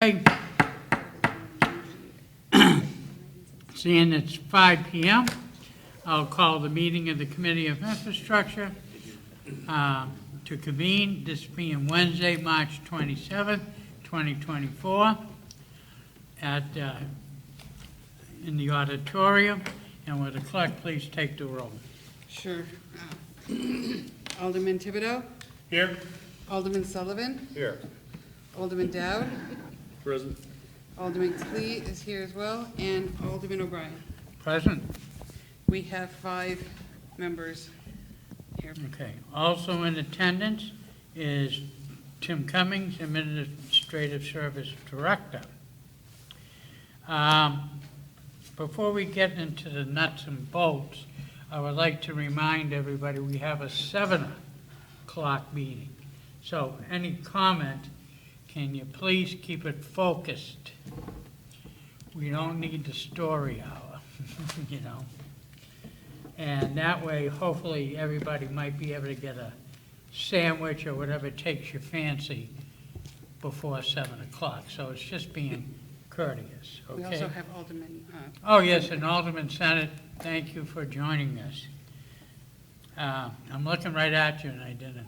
Okay. Seeing it's 5 p.m., I'll call the meeting of the Committee of Infrastructure to convene, this being Wednesday, March 27th, 2024, in the auditorium. And will the clerk please take the roll? Sure. Alderman Thibodeau? Here. Alderman Sullivan? Here. Alderman Dowd? Present. Alderman Clee is here as well, and Alderman O'Brien. Present. We have 5 members here. Okay. Also in attendance is Tim Cummings, Administrative Service Director. Before we get into the nuts and bolts, I would like to remind everybody we have a 7 o'clock meeting. So any comment, can you please keep it focused? We don't need the story hour, you know. And that way, hopefully, everybody might be able to get a sandwich or whatever takes your fancy before 7 o'clock. So it's just being courteous, okay? We also have Alderman, Oh, yes, and Alderman Senate, thank you for joining us. I'm looking right at you and I didn't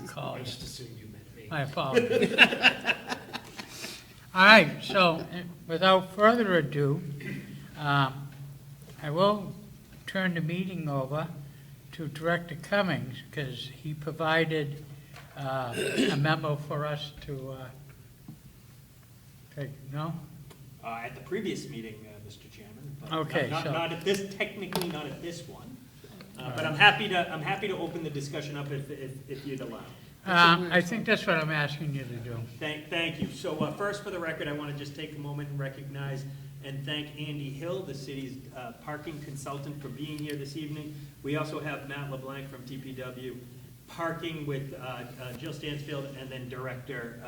call you. I just assumed you meant me. I apologize. All right, so without further ado, I will turn the meeting over to Director Cummings because he provided a memo for us to take, no? At the previous meeting, Mr. Chairman. But Okay, not, so- not at this, technically not at this one. But I'm happy to open the discussion up if you'd allow. I think that's what I'm asking you to do. Thank you. So first, for the record, I want to just take a moment and recognize and thank Andy Hill, the city's parking consultant, for being here this evening. We also have Matt LeBlanc from DPW, parking with Jill Stansfield, and then Director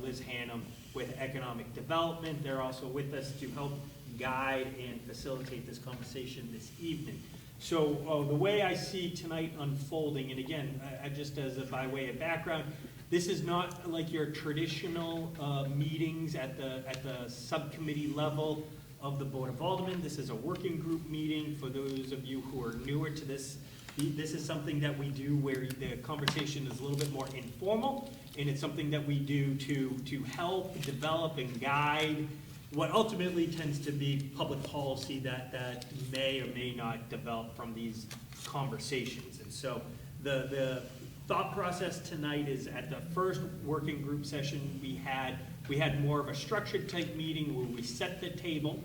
Liz Hannum with Economic Development. They're also with us to help guide and facilitate this conversation this evening. So the way I see tonight unfolding, and again, just as by way of background, this is not like your traditional meetings at the subcommittee level of the Board of Aldermen. This is a working group meeting. For those of you who are newer to this, this is something that we do where the conversation is a little bit more informal, and it's something that we do to help develop and guide what ultimately tends to be public policy that may or may not develop from these conversations. And so the thought process tonight is, at the first working group session we had more of a structured type meeting where we set the table.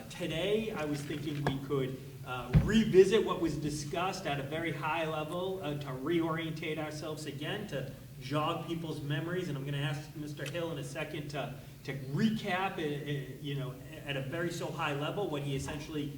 Today I was thinking we could revisit what was discussed at a very high level to reorientate ourselves again, to jog people's memories, and I'm going to ask Mr. Hill in a second to recap, at a very so high level what he essentially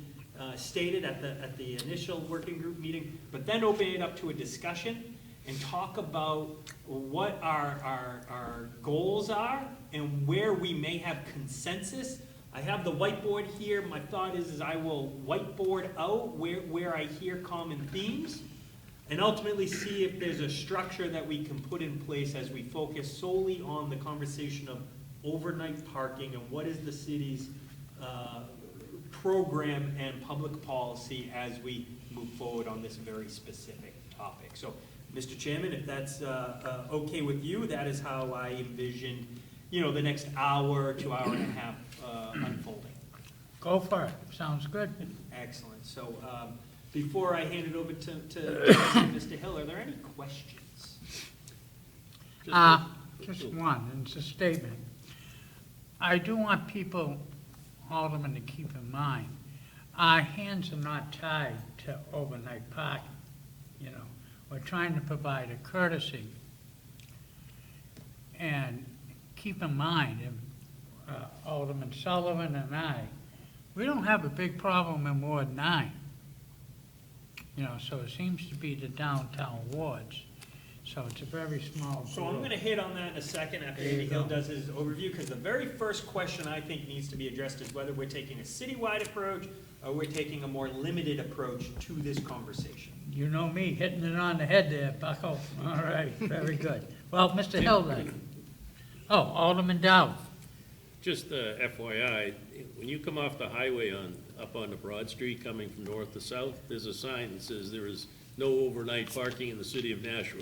stated at the initial working group meeting, but then open it up to a discussion and talk about what our goals are and where we may have consensus. I have the whiteboard here. My thought is I will whiteboard out where I hear common themes, and ultimately see if there's a structure that we can put in place as we focus solely on the conversation of overnight parking and what is the city's program and public policy as we move forward on this very specific topic. So, Mr. Chairman, if that's okay with you, that is how I envision, the next hour to hour and a half unfolding. Go for it. Sounds good. Excellent. So, before I hand it over to Mr. Hill, are there any questions? Just one, and it's a statement. I do want people, Aldermen, to keep in mind, our hands are not tied to overnight parking. We're trying to provide a courtesy. And keep in mind, Alderman Sullivan and I, we don't have a big problem in Ward 9. So it seems to be the downtown wards. So it's a very small group. So I'm going to hit on that in a second after Andy Hill does his overview, because the very first question I think needs to be addressed is whether we're taking a citywide approach or we're taking a more limited approach to this conversation. You know me, hitting it on the head there, Bucko. All right, very good. Well, Mr. Hill then. Oh, Alderman Dowd. Just FYI, when you come off the highway up on the Broad Street coming from north to south, there's a sign that says there is no overnight parking in the city of Nashua.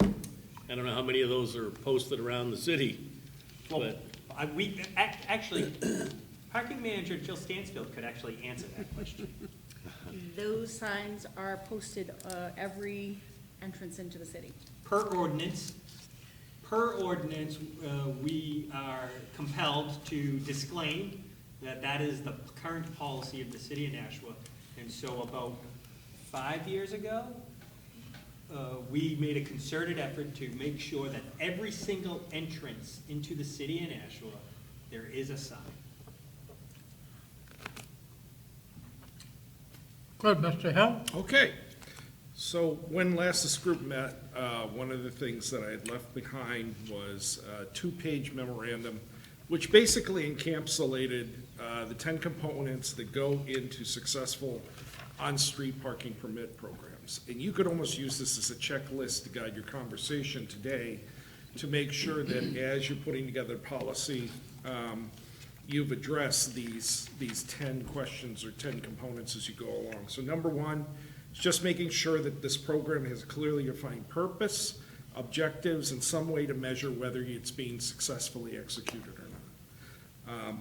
I don't know how many of those are posted around the city, Well, but actually, parking manager Jill Stansfield could actually answer that question. Those signs are posted every entrance into the city. Per ordinance, we are compelled to disclaim that that is the current policy of the city of Nashua. And so about 5 years ago, we made a concerted effort to make sure that every single entrance into the city of Nashua, there is a sign. Good, Mr. Hill? Okay, so when last this group met, one of the things that I had left behind was a 2-page memorandum, which basically encapsulated the 10 components that go into successful on-street parking permit programs. And you could almost use this as a checklist to guide your conversation today to make sure that as you're putting together policy, you've addressed these 10 questions or 10 components as you go along. So number one is just making sure that this program has a clearly defined purpose, objectives, and some way to measure whether it's being successfully executed or not.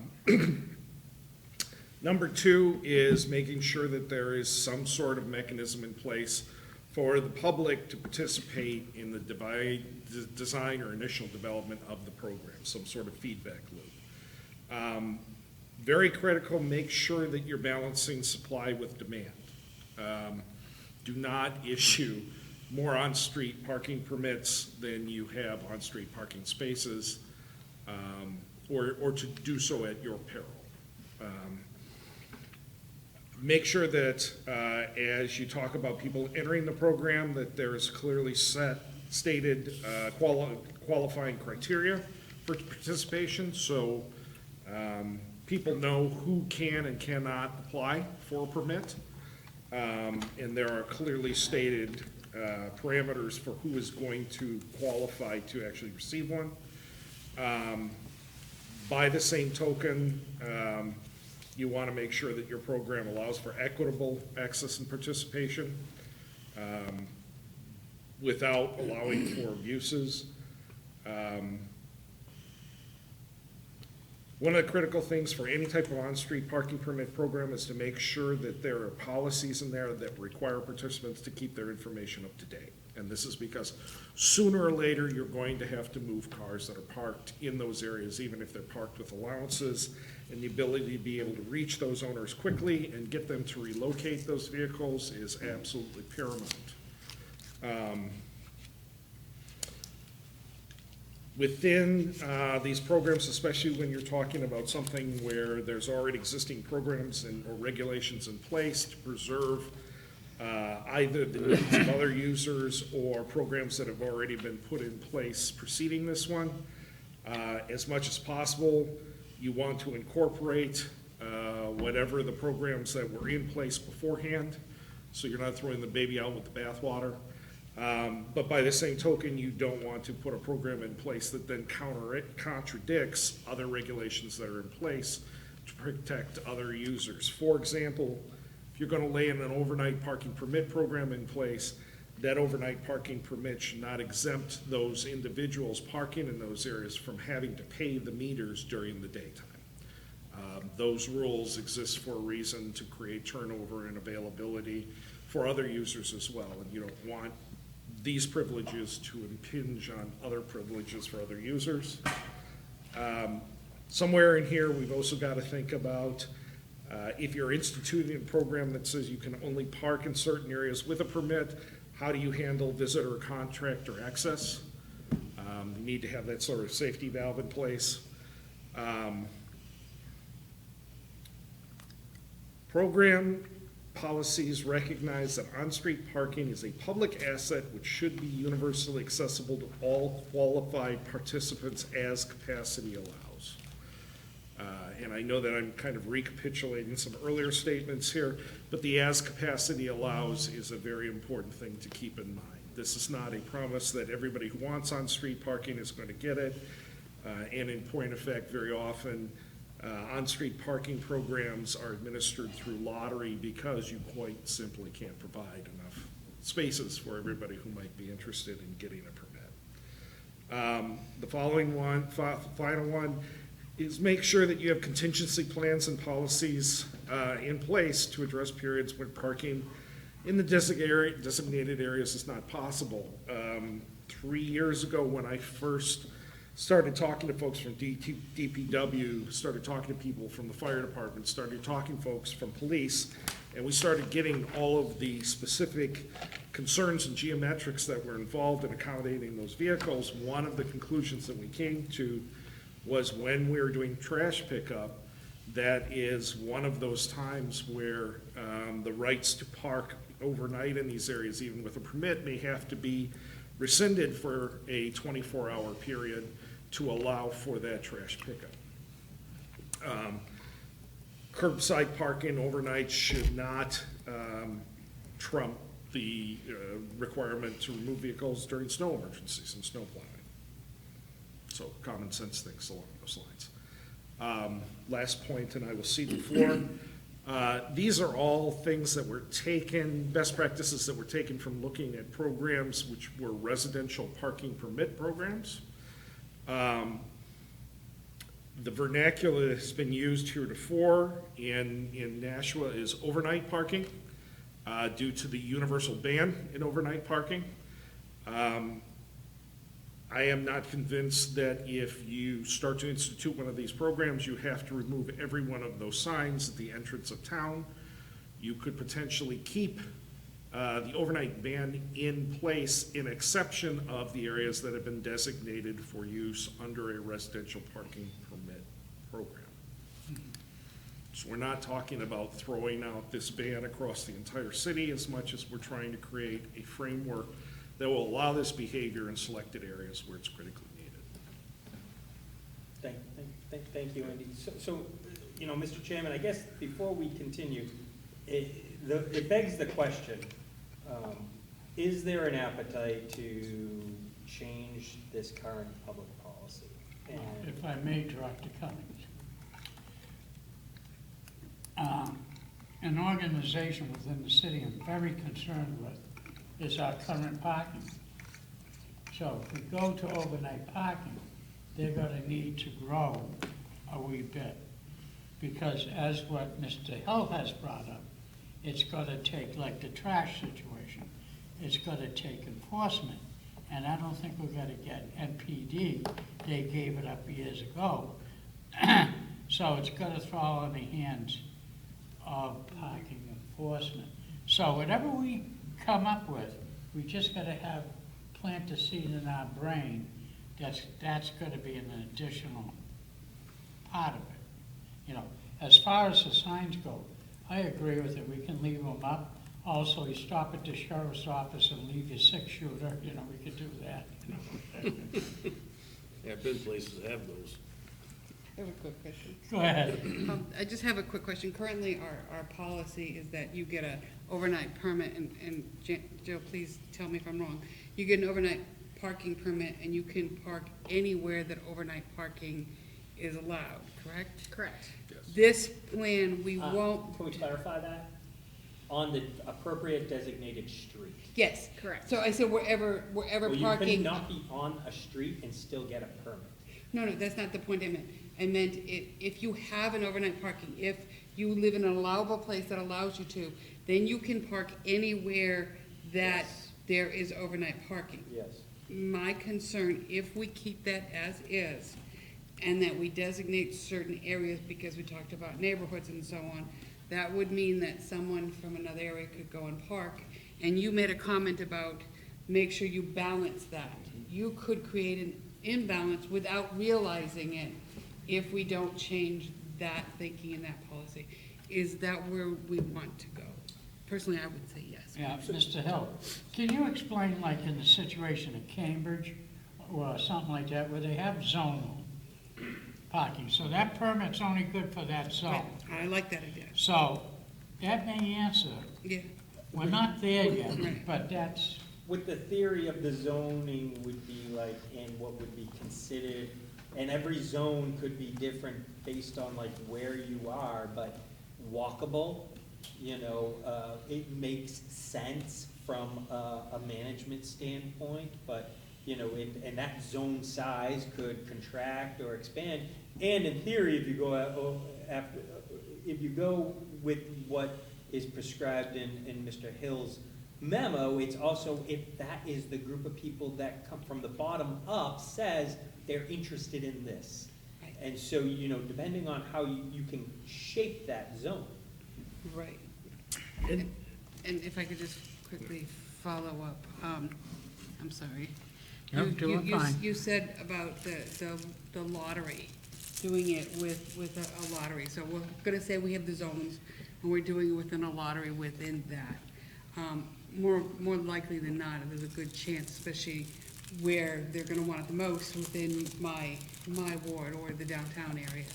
Number two is making sure that there is some sort of mechanism in place for the public to participate in the design or initial development of the program, some sort of feedback loop. Very critical, make sure that you're balancing supply with demand. Do not issue more on-street parking permits than you have on-street parking spaces, or to do so at your peril. Make sure that as you talk about people entering the program, that there is clearly stated qualifying criteria for participation, so people know who can and cannot apply for a permit. And there are clearly stated parameters for who is going to qualify to actually receive one. By the same token, you want to make sure that your program allows for equitable access and participation without allowing for abuses. One of the critical things for any type of on-street parking permit program is to make sure that there are policies in there that require participants to keep their information up to date. And this is because sooner or later, you're going to have to move cars that are parked in those areas, even if they're parked with allowances, and the ability to be able to reach those owners quickly and get them to relocate those vehicles is absolutely paramount. Within these programs, especially when you're talking about something where there's already existing programs or regulations in place to preserve either the needs of other users or programs that have already been put in place preceding this one, as much as possible, you want to incorporate whatever the programs that were in place beforehand, so you're not throwing the baby out with the bathwater. But by the same token, you don't want to put a program in place that then contradicts other regulations that are in place to protect other users. For example, if you're going to lay in an overnight parking permit program in place, that overnight parking permit should not exempt those individuals parking in those areas from having to pay the meters during the daytime. Those rules exist for a reason, to create turnover and availability for other users as well, and you don't want these privileges to impinge on other privileges for other users. Somewhere in here, we've also got to think about if you're instituting a program that says you can only park in certain areas with a permit, how do you handle visitor contractor access? You need to have that sort of safety valve in place. Program policies recognize that on-street parking is a public asset which should be universally accessible to all qualified participants as capacity allows. And I know that I'm kind of recapitulating some earlier statements here, but the as capacity allows is a very important thing to keep in mind. This is not a promise that everybody who wants on-street parking is going to get it. And in point of fact, very often, on-street parking programs are administered through lottery because you quite simply can't provide enough spaces for everybody who might be interested in getting a permit. The following one, final one, is make sure that you have contingency plans and policies in place to address periods when parking in the designated areas is not possible. 3 years ago, when I first started talking to folks from DPW, started talking to people from the fire department, started talking to folks from police, and we started getting all of the specific concerns and geometrics that were involved in accommodating those vehicles. One of the conclusions that we came to was when we were doing trash pickup, that is one of those times where the rights to park overnight in these areas, even with a permit, may have to be rescinded for a 24-hour period to allow for that trash pickup. Curbside parking overnight should not trump the requirement to remove vehicles during snow emergencies and snow plowing. So common sense things along those lines. Last point, and I will cede the floor. These are all things that were taken, best practices that were taken from looking at programs which were residential parking permit programs. The vernacular that has been used heretofore in Nashua is overnight parking due to the universal ban in overnight parking. I am not convinced that if you start to institute one of these programs, you have to remove every one of those signs at the entrance of town. You could potentially keep the overnight ban in place in exception of the areas that have been designated for use under a residential parking permit program. So we're not talking about throwing out this ban across the entire city as much as we're trying to create a framework that will allow this behavior in selected areas where it's critically needed. Thank you, Andy. So, you know, Mr. Chairman, I guess before we continue, it begs the question, is there an appetite to change this current public policy? And If I may, Director Cummings. An organization within the city I'm very concerned with is our current parking. So if we go to overnight parking, they're gonna need to grow a wee bit. Because as what Mr. Hill has brought up, it's gonna take, like the trash situation, it's gonna take enforcement. And I don't think we're gonna get NPD, they gave it up years ago. So it's gonna fall in the hands of parking enforcement. So whatever we come up with, we just gotta plant the seed in our brain, that's gonna be an additional part of it. You know, as far as the signs go, I agree with it, we can leave them up. Also, you stop at the sheriff's office and leave your six-shooter, you know, we could do that, you know. There have been places that have those. I have a quick question. Go ahead. I just have a quick question. Currently, our policy is that you get an overnight permit, and Joe, please tell me if I'm wrong. You get an overnight parking permit, and you can park anywhere that overnight parking is allowed, correct? Correct. This plan, we won't, Can we clarify that? On the appropriate designated street. yes. Correct. So I said wherever Well, you could parking. not be on a street and still get a permit. No, that's not the point I meant. I meant if you have an overnight parking, if you live in an allowable place that allows you to, then you can park anywhere that Yes. there is overnight parking. Yes. My concern, if we keep that as is, and that we designate certain areas, because we talked about neighborhoods and so on, that would mean that someone from another area could go and park. And you made a comment about, make sure you balance that. You could create an imbalance without realizing it if we don't change that thinking and that policy. Is that where we want to go? Personally, I would say yes. Yeah, Mr. Hill, can you explain, like in the situation at Cambridge or something like that, where they have zonal parking? So that permit's only good for that zone. I like that idea. So that may answer, Yeah, we're not there yet, Right. but that's, What the theory of the zoning would be like, and what would be considered and every zone could be different based on like where you are, but walkable, you know, it makes sense from a management standpoint, but, you know, and that zone size could contract or expand. And in theory, if you go after, if you go with what is prescribed in Mr. Hill's memo, it's also, if that is the group of people that come from the bottom up, says they're interested in this. Right. And so, you know, depending on how you can shape that zone. Right. And- And if I could just quickly follow up, I'm sorry. No, doing fine. You said about the lottery, doing it with a lottery. So we're gonna say we have the zones, and we're doing it within a lottery within that. More likely than not, there's a good chance, especially where they're gonna want it the most, within my ward or the downtown area.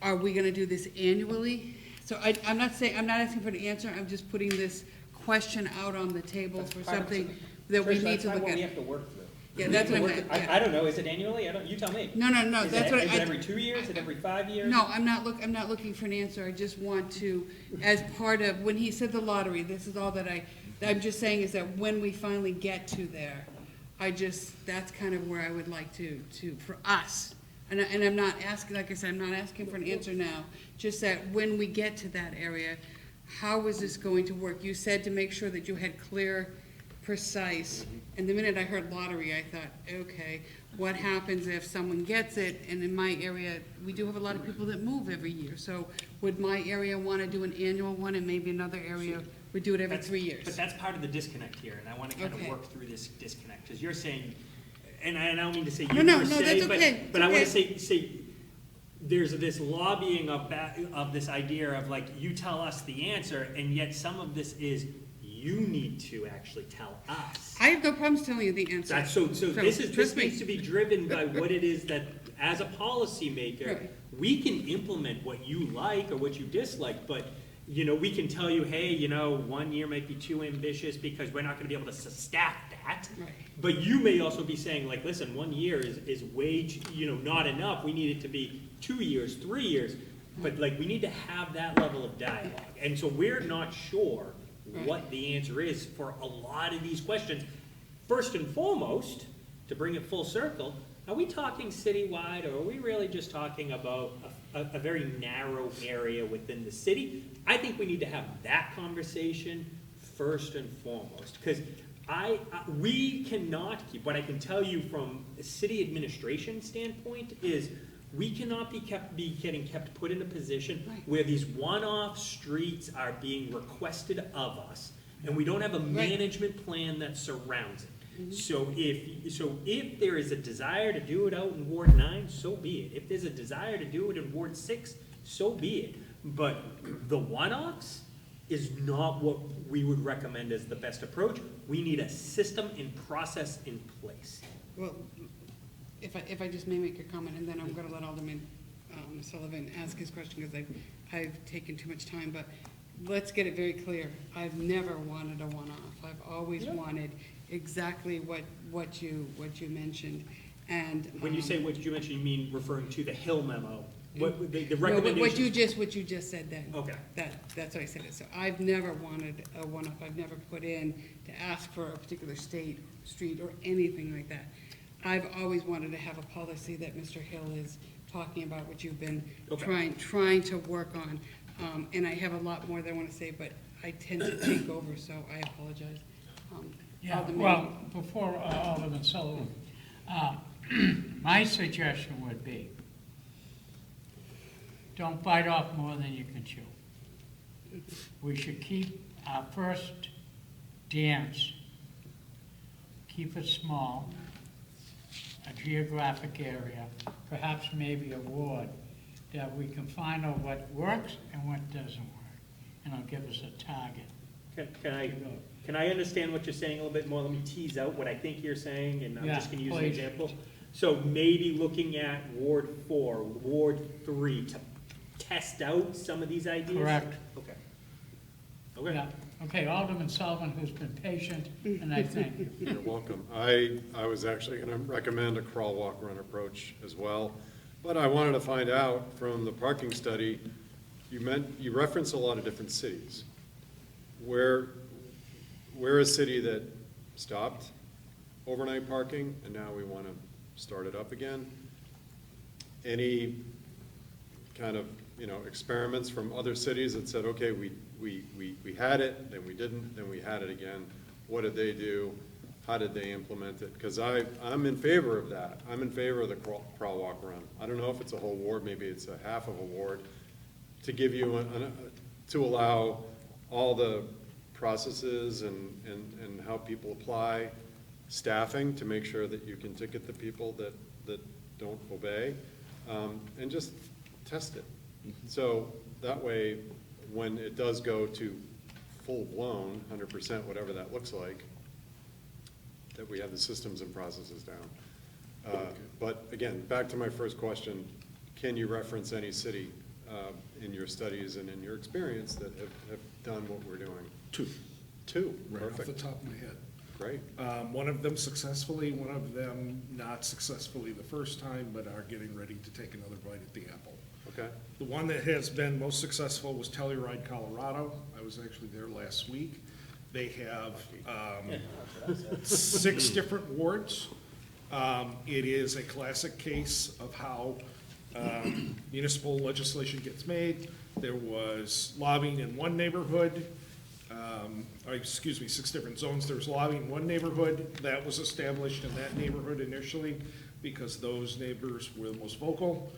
Are we gonna do this annually? So I'm not asking for an answer, I'm just putting this question out on the table for something that we Trish, need to look That's not what we at. have to work through. Yeah, We that's have to what I'm work at, it- yeah. I don't know, is it annually? You tell me. No, that's what Is it every 2 years? Is it every 5 years? No, I'm not looking for an answer, I just want to, as part of, when he said the lottery, this is all that I'm just saying is that when we finally get to there, that's kind of where I would like to, for us. And I'm not asking, like I said, I'm not asking for an answer now, just that when we get to that area, how is this going to work? You said to make sure that you had clear, precise, and the minute I heard lottery, I thought, okay, what happens if someone gets it? And in my area, we do have a lot of people that move every year, so would my area wanna do an annual one, and maybe another area would do it every 3 years? But that's part of the disconnect here, and I want to kind of Okay. work through this disconnect, because you're saying, and I don't mean to say No, you no, per no, se, that's okay, but I want it's to say, there's this lobbying of this idea of like, you tell us the answer, and yet some of this is, you need to actually tell us. I have no problems telling you the answer. So this trust me. needs to be driven by what it is that, as a policymaker, Right. we can implement what you like or what you dislike, but, you know, we can tell you, hey, you know, 1 year might be too ambitious because we're not gonna be able to staff that. Right. But you may also be saying, like, listen, 1 year is not enough, we need it to be 2 years, 3 years. But like, we need to have that level of dialogue, and so we're not sure what the answer is for a lot of these questions. First and foremost, to bring it full circle, are we talking citywide, or are we really just talking about a very narrow area within the city? I think we need to have that conversation first and foremost, because we cannot keep, what I can tell you from a city administration standpoint is, we cannot be getting put in a position Right. where these one-off streets are being requested of us, and we don't have a management plan that surrounds it. So if there is a desire to do it out in Ward 9, so be it. If there's a desire to do it in Ward 6, so be it. But the one-offs is not what we would recommend as the best approach. We need a system and process in place. Well, if I just may make a comment, and then I'm gonna let Alderman Sullivan ask his question, because I've taken too much time, but let's get it very clear. I've never wanted a one-off. I've always wanted exactly what you mentioned, and. When you say what you mentioned, you mean referring to the Hill memo? What, the No, but recommendations? what you just said then. Okay. That's what I said. So I've never wanted a one-off. I've never put in to ask for a particular street, or anything like that. I've always wanted to have a policy that Mr. Hill is talking about, which you've been Okay. trying to work on. And I have a lot more that I want to say, but I tend to take over, so I apologize. Yeah, Alderman- well, before Alderman Sullivan, my suggestion would be, don't bite off more than you can chew. We should keep our first dance, keep it small, a geographic area, perhaps maybe a ward, that we can find out what works and what doesn't work, and it'll give us a target. Can I understand what you're saying a little bit more? Let me tease out what I think you're saying, and I'm Yeah, just gonna use an please. example. So maybe looking at Ward 4, Ward 3, to test out some of these ideas? Correct. Okay. Okay. Yeah, okay, Alderman Sullivan, who's been patient, and I thank you. You're welcome. I was actually going to recommend a crawl, walk, run approach as well, but I wanted to find out from the parking study, you reference a lot of different cities. Where a city that stopped overnight parking and now we want to start it up again? Any kind of, experiments from other cities that said, okay, we had it, then we didn't, then we had it again. What did they do? How did they implement it? Because I'm in favor of that. I'm in favor of the crawl, walk, run. I don't know if it's a whole ward, maybe it's a half of a ward, to give you, to allow all the processes and how people apply staffing to make sure that you can ticket the people that don't obey, and just test it. So that way, when it does go to full-blown, 100%, whatever that looks like, that we have the systems and processes down. But again, back to my first question, can you reference any city in your studies and in your experience that have done what we're doing? Two, Right off the perfect, top of my head. great. One of them successfully, one of them not successfully the first time, but are getting ready to take another bite at the apple. Okay, The one that has been most successful was Telluride, Colorado. I was actually there last week. They have 6 different wards. It is a classic case of how municipal legislation gets made. There was lobbying in one neighborhood, 6 different zones. There was lobbying in one neighborhood. That was established in that neighborhood initially because those neighbors were the most vocal.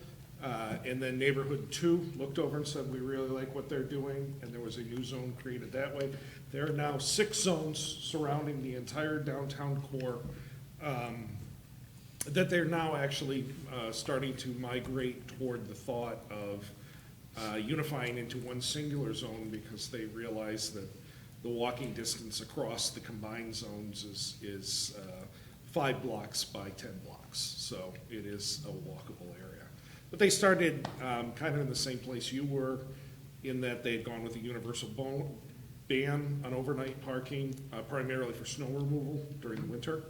And then neighborhood 2 looked over and said, we really like what they're doing, and there was a new zone created that way. There are now 6 zones surrounding the entire downtown core that they're now actually starting to migrate toward the thought of unifying into one singular zone because they realize that the walking distance across the combined zones is 5 blocks by 10 blocks. So it is a walkable area. But they started kind of in the same place you were, in that they had gone with a universal ban on overnight parking, primarily for snow removal during the winter.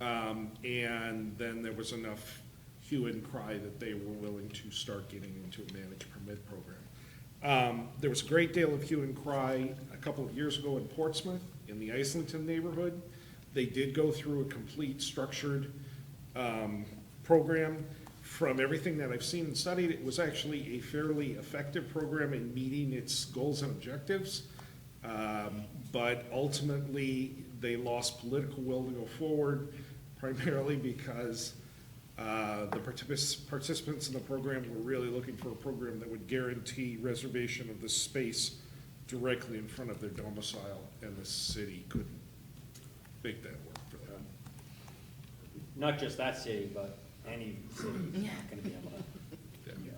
And then there was enough hue and cry that they were willing to start getting into a managed permit program. There was a great deal of hue and cry a couple of years ago in Portsmouth, in the Islington neighborhood. They did go through a complete structured program. From everything that I've seen and studied, it was actually a fairly effective program in meeting its goals and objectives. But ultimately, they lost political will to go forward, primarily because the participants in the program were really looking for a program that would guarantee reservation of the space directly in front of their domicile, and the city couldn't make that work for them. Not just that city, but any city is not gonna be able to.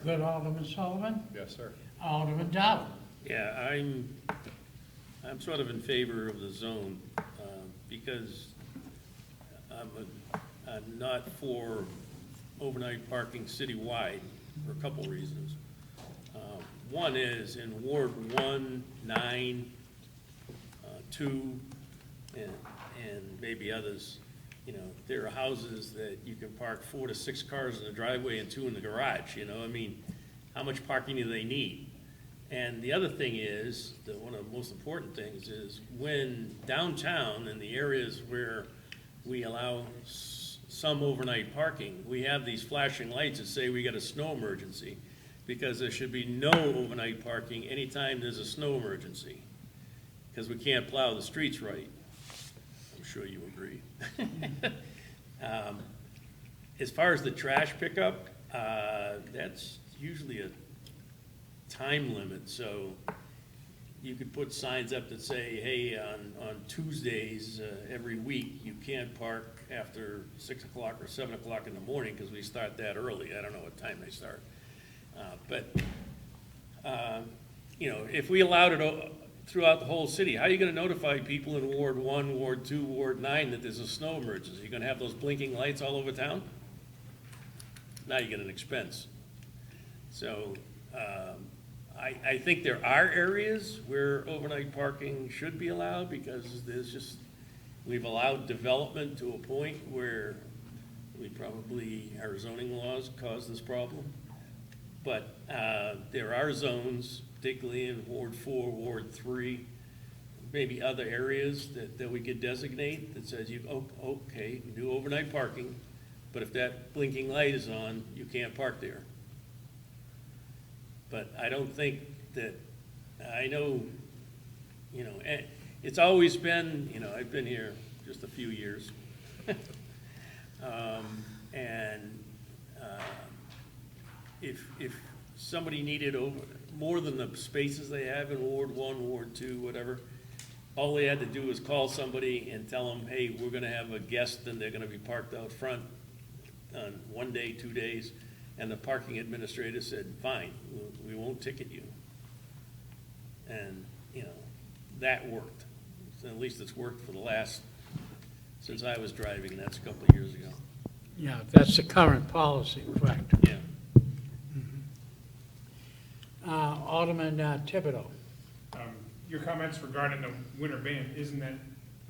Good, Alderman Sullivan. yes, sir. Alderman Dowd. Yeah, I'm sort of in favor of the zone, because I'm not for overnight parking citywide for a couple reasons. One is in Ward 1, 9, 2, and maybe others, there are houses that you can park 4 to 6 cars in the driveway and 2 in the garage, I mean, how much parking do they need? And the other thing is, one of the most important things is when downtown in the areas where we allow some overnight parking, we have these flashing lights that say we got a snow emergency, because there should be no overnight parking anytime there's a snow emergency, because we can't plow the streets right. I'm sure you agree. As far as the trash pickup, that's usually a time limit, so you could put signs up that say, hey, on Tuesdays, every week, you can't park after 6 o'clock or 7 o'clock in the morning, because we start that early. I don't know what time they start. If we allowed it throughout the whole city, how are you gonna notify people in Ward 1, Ward 2, Ward 9 that there's a snow emergency? You gonna have those blinking lights all over town? Now you get an expense. So, I think there are areas where overnight parking should be allowed, because there's just, we've allowed development to a point where our zoning laws cause this problem. But there are zones, particularly in Ward 4, Ward 3, maybe other areas that we could designate that says okay, you can do overnight parking, but if that blinking light is on, you can't park there. But I don't think that, I know, it's always been, I've been here just a few years. If somebody needed more than the spaces they have in Ward 1, Ward 2, whatever, all they had to do was call somebody and tell them, hey, we're gonna have a guest and they're gonna be parked out front on 1 day, 2 days, and the parking administrator said, fine, we won't ticket you. And, that worked. At least it's worked for since I was driving, and that's a couple of years ago. Yeah, that's the current policy, correct. Yeah. Alderman Thibodeau. Your comments regarding the winter ban, isn't that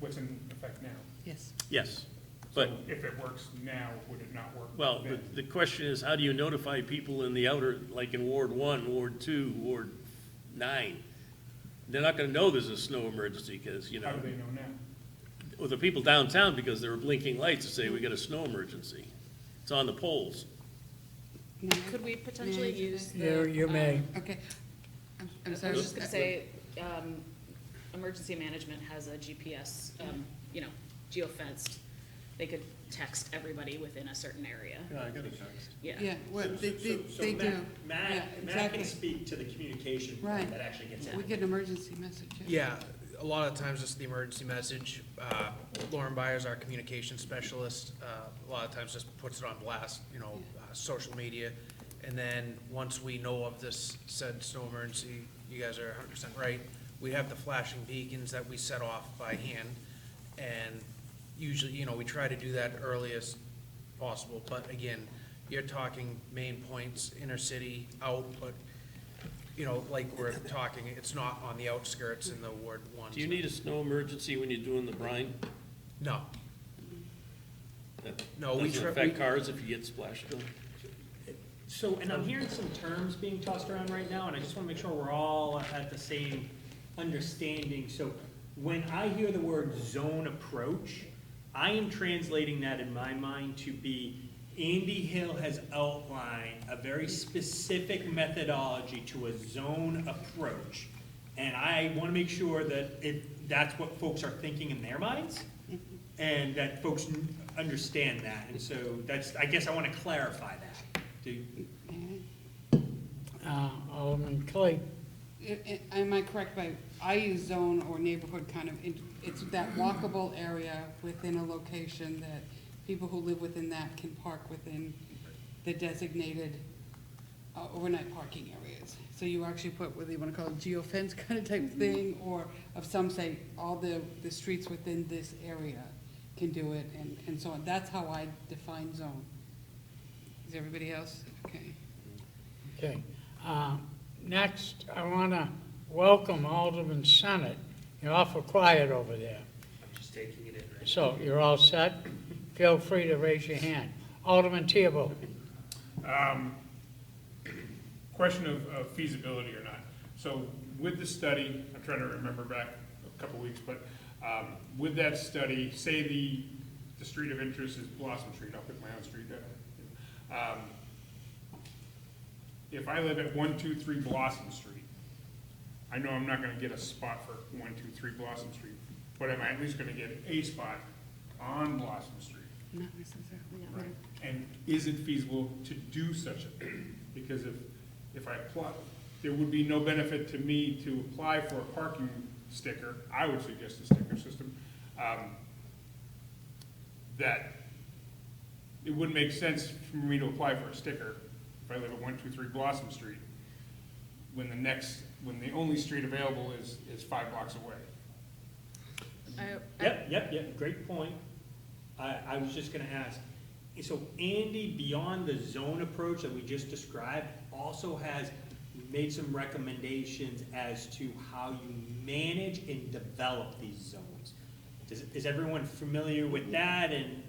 what's in effect now? Yes. Yes, but, So if it works now, would it not work well, then? the question is, how do you notify people in the outer, like in Ward 1, Ward 2, Ward 9? They're not gonna know there's a snow emergency, because, How do they know now? well, the people downtown, because there were blinking lights to say, we got a snow emergency. It's on the poles. Could we potentially use the? You may. Okay. I'm I sorry. was just gonna say, emergency management has a GPS, geofenced. They could text everybody within a certain area. Yeah, I got a text. Yeah. Yeah, what they So do. Yeah, Matt exactly. can speak to the communication Right. that actually gets We out. get an emergency message. Yeah, a lot of times it's the emergency message. Lauren Byers, our communication specialist, a lot of times just puts it on blast, social media. And then once we know of this said snow emergency, you guys are 100% right, we have the flashing beacons that we set off by hand. And usually, we try to do that earliest possible. But again, you're talking main points, inner city, out, but like we're talking, it's not on the outskirts in the Ward 1. Do you need a snow emergency when you're doing the brine? No. That No, we doesn't try- affect we- cars if you get splashed on? So, and I'm hearing some terms being tossed around right now, and I just want to make sure we're all at the same understanding. So when I hear the word zone approach, I am translating that in my mind to be Andy Hill has outlined a very specific methodology to a zone approach. And I want to make sure that that's what folks are thinking in their minds, and that folks understand that. And so I guess I want to clarify that. Alderman Clay. Am I correct by, I use zone or neighborhood kind of, it's that walkable area within a location that people who live within that can park within the designated overnight parking areas. So you actually put, whether you want to call it geofence kind of type thing, or of some say, all the streets within this area can do it, and so on. That's how I define zone. Is everybody else? Okay. Okay. Next, I want to welcome Alderman Sennett. You're awful quiet over there. I'm just taking it in. Right? So you're all set? Feel free to raise your hand. Alderman Thibault. Question of feasibility or not. So with the study, I'm trying to remember back a couple weeks, but with that study, say the street of interest is Blossom Street, I'll pick my own street. If I live at 123 Blossom Street, I know I'm not gonna get a spot for 123 Blossom Street, but am I at least gonna get a spot on Blossom Street? Not necessarily. Right. And is it feasible to do such a thing? Because if I apply, there would be no benefit to me to apply for a parking sticker. I would suggest a sticker system. That it wouldn't make sense for me to apply for a sticker if I live at 123 Blossom Street, when the only street available is 5 blocks away. Yep, great point. I was just gonna ask, so Andy, beyond the zone approach that we just described, also has We made some recommendations as to how you manage and develop these zones. Is everyone familiar with that, and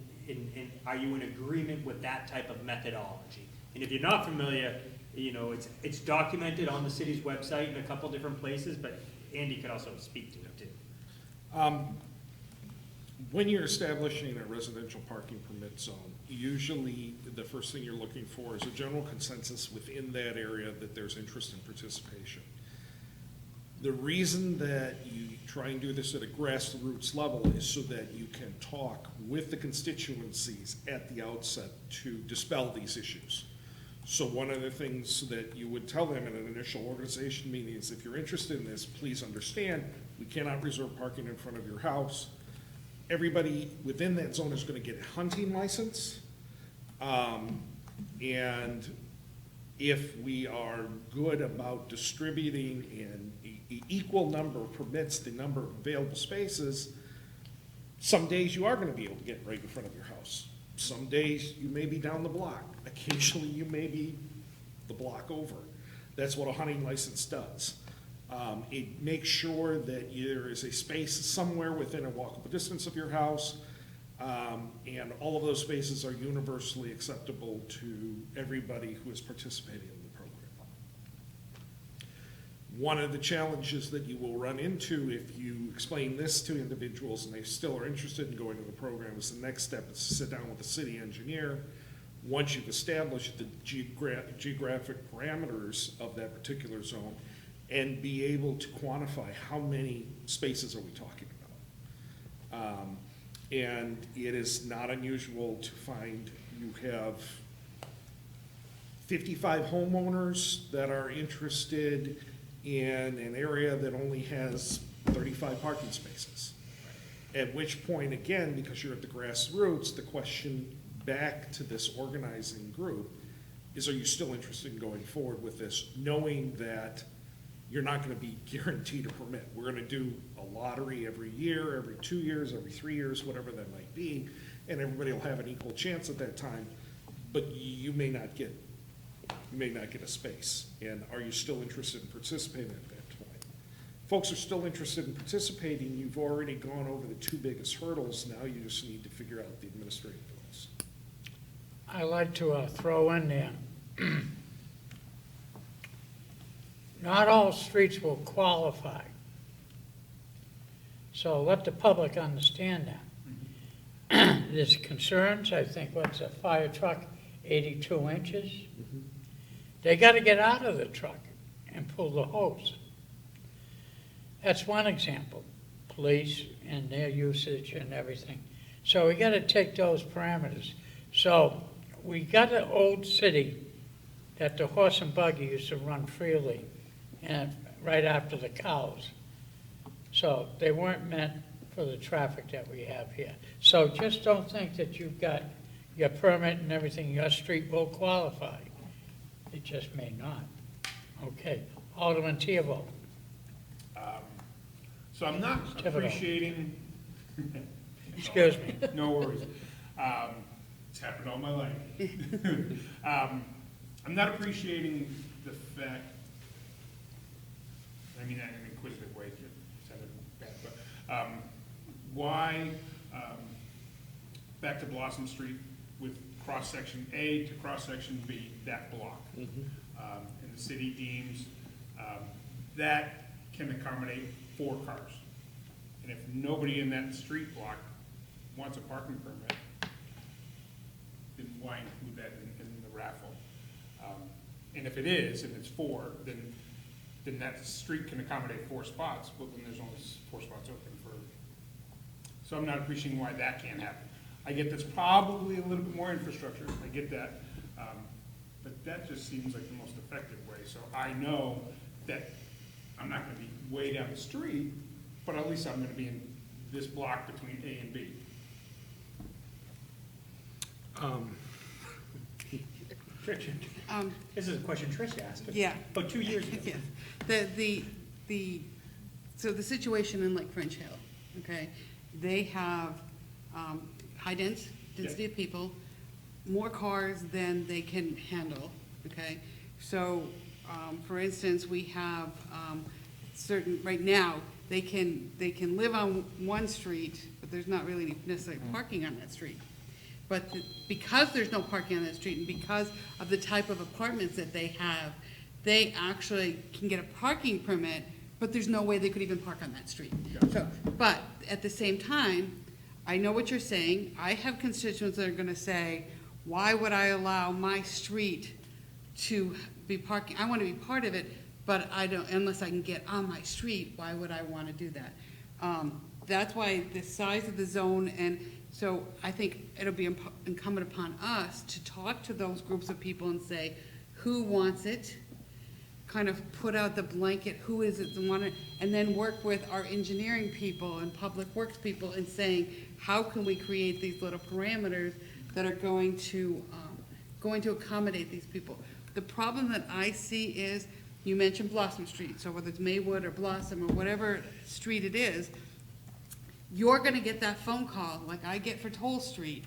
are you in agreement with that type of methodology? And if you're not familiar, you know, it's documented on the city's website in a couple different places, but Andy could also speak to it too. When you're establishing a residential parking permit zone, usually the first thing you're looking for is a general consensus within that area that there's interest and participation. The reason that you try and do this at a grassroots level is so that you can talk with the constituencies at the outset to dispel these issues. So one of the things that you would tell them in an initial organization meeting is, if you're interested in this, please understand, we cannot reserve parking in front of your house. Everybody within that zone is going to get a hunting license. And if we are good about distributing an equal number of permits, the number of available spaces, some days you are going to be able to get right in front of your house. Some days you may be down the block. Occasionally you may be the block over. That's what a hunting license does. It makes sure that there is a space somewhere within a walkable distance of your house, and all of those spaces are universally acceptable to everybody who is participating in the program. One of the challenges that you will run into if you explain this to individuals and they still are interested in going to the program is the next step is to sit down with the city engineer. Once you've established the geographic parameters of that particular zone, and be able to quantify how many spaces are we talking about. And it is not unusual to find you have 55 homeowners that are interested in an area that only has 35 parking spaces. At which point, again, because you're at the grassroots, the question back to this organizing group is, are you still interested in going forward with this, knowing that you're not going to be guaranteed a permit. We're going to do a lottery every year, every 2 years, every 3 years, whatever that might be, and everybody will have an equal chance at that time, but you may not get a space. And are you still interested in participating at that point? Folks are still interested in participating. You've already gone over the two biggest hurdles. Now you just need to figure out the administrative ones. I like to throw in there, not all streets will qualify. So let the public understand that. There's concerns, I think, what's a fire truck, 82 inches? They got to get out of the truck and pull the hose. That's one example, police and their usage and everything. So we got to take those parameters. So we got an old city that the horse and buggy used to run freely, and right after the cows. So they weren't meant for the traffic that we have here. So just don't think that you've got your permit and everything, your street will qualify. It just may not. Okay, Alderman Theobald. So I'm not Thibodeau. appreciating. Excuse me. No worries. It's happened all my life. I'm not appreciating the fact, I mean that in an inquisitive way, it sounded bad, but why, back to Blossom Street with cross-section A to cross-section B, that block. And the city deems that can accommodate 4 cars. And if nobody in that street block wants a parking permit, then why include that in the raffle? And if it is, and it's 4, then that street can accommodate 4 spots, but then there's only 4 spots open for. So I'm not appreciating why that can't happen. I get that's probably a little bit more infrastructure, I get that, but that just seems like the most effective way. So I know that I'm not gonna be way down the street, but at least I'm gonna be in this block between A and B. This is a question Trish asked. Yeah. About 2 years ago. Yeah. So the situation in like French Hill, okay, they have high density of people, more cars than they can handle, okay? So For instance, we have certain, right now, they can live on one street, but there's not really necessarily parking on that street. But because there's no parking on that street, and because of the type of apartments that they have, they actually can get a parking permit, but there's no way they could even park on that street. So, but at the same time, I know what you're saying. I have constituents that are gonna say, why would I allow my street to be parking? I wanna be part of it, but I don't, unless I can get on my street, why would I wanna do that? That's why the size of the zone, and so I think it'll be incumbent upon us to talk to those groups of people and say, who wants it? Kind of put out the blanket, who is it that want it, and then work with our engineering people and public works people in saying, how can we create these little parameters that are going to accommodate these people? The problem that I see is, you mentioned Blossom Street, so whether it's Maywood or Blossom or whatever street it is, you're gonna get that phone call, like I get for Toll Street.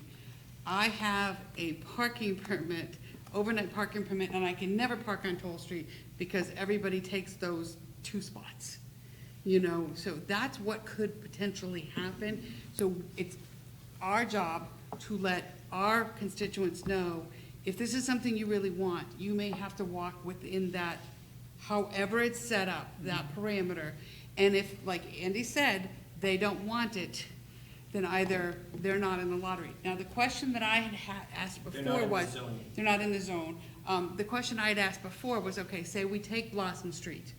I have a parking permit, overnight parking permit, and I can never park on Toll Street because everybody takes those 2 spots. You know, so that's what could potentially happen. So it's our job to let our constituents know, if this is something you really want, you may have to walk within that, however it's set up, that parameter. And if, like Andy said, they don't want it, then either they're not in the lottery. Now, the question that I had asked before was. They're not in the zone. The question I had asked before was, okay, say we take Blossom Street,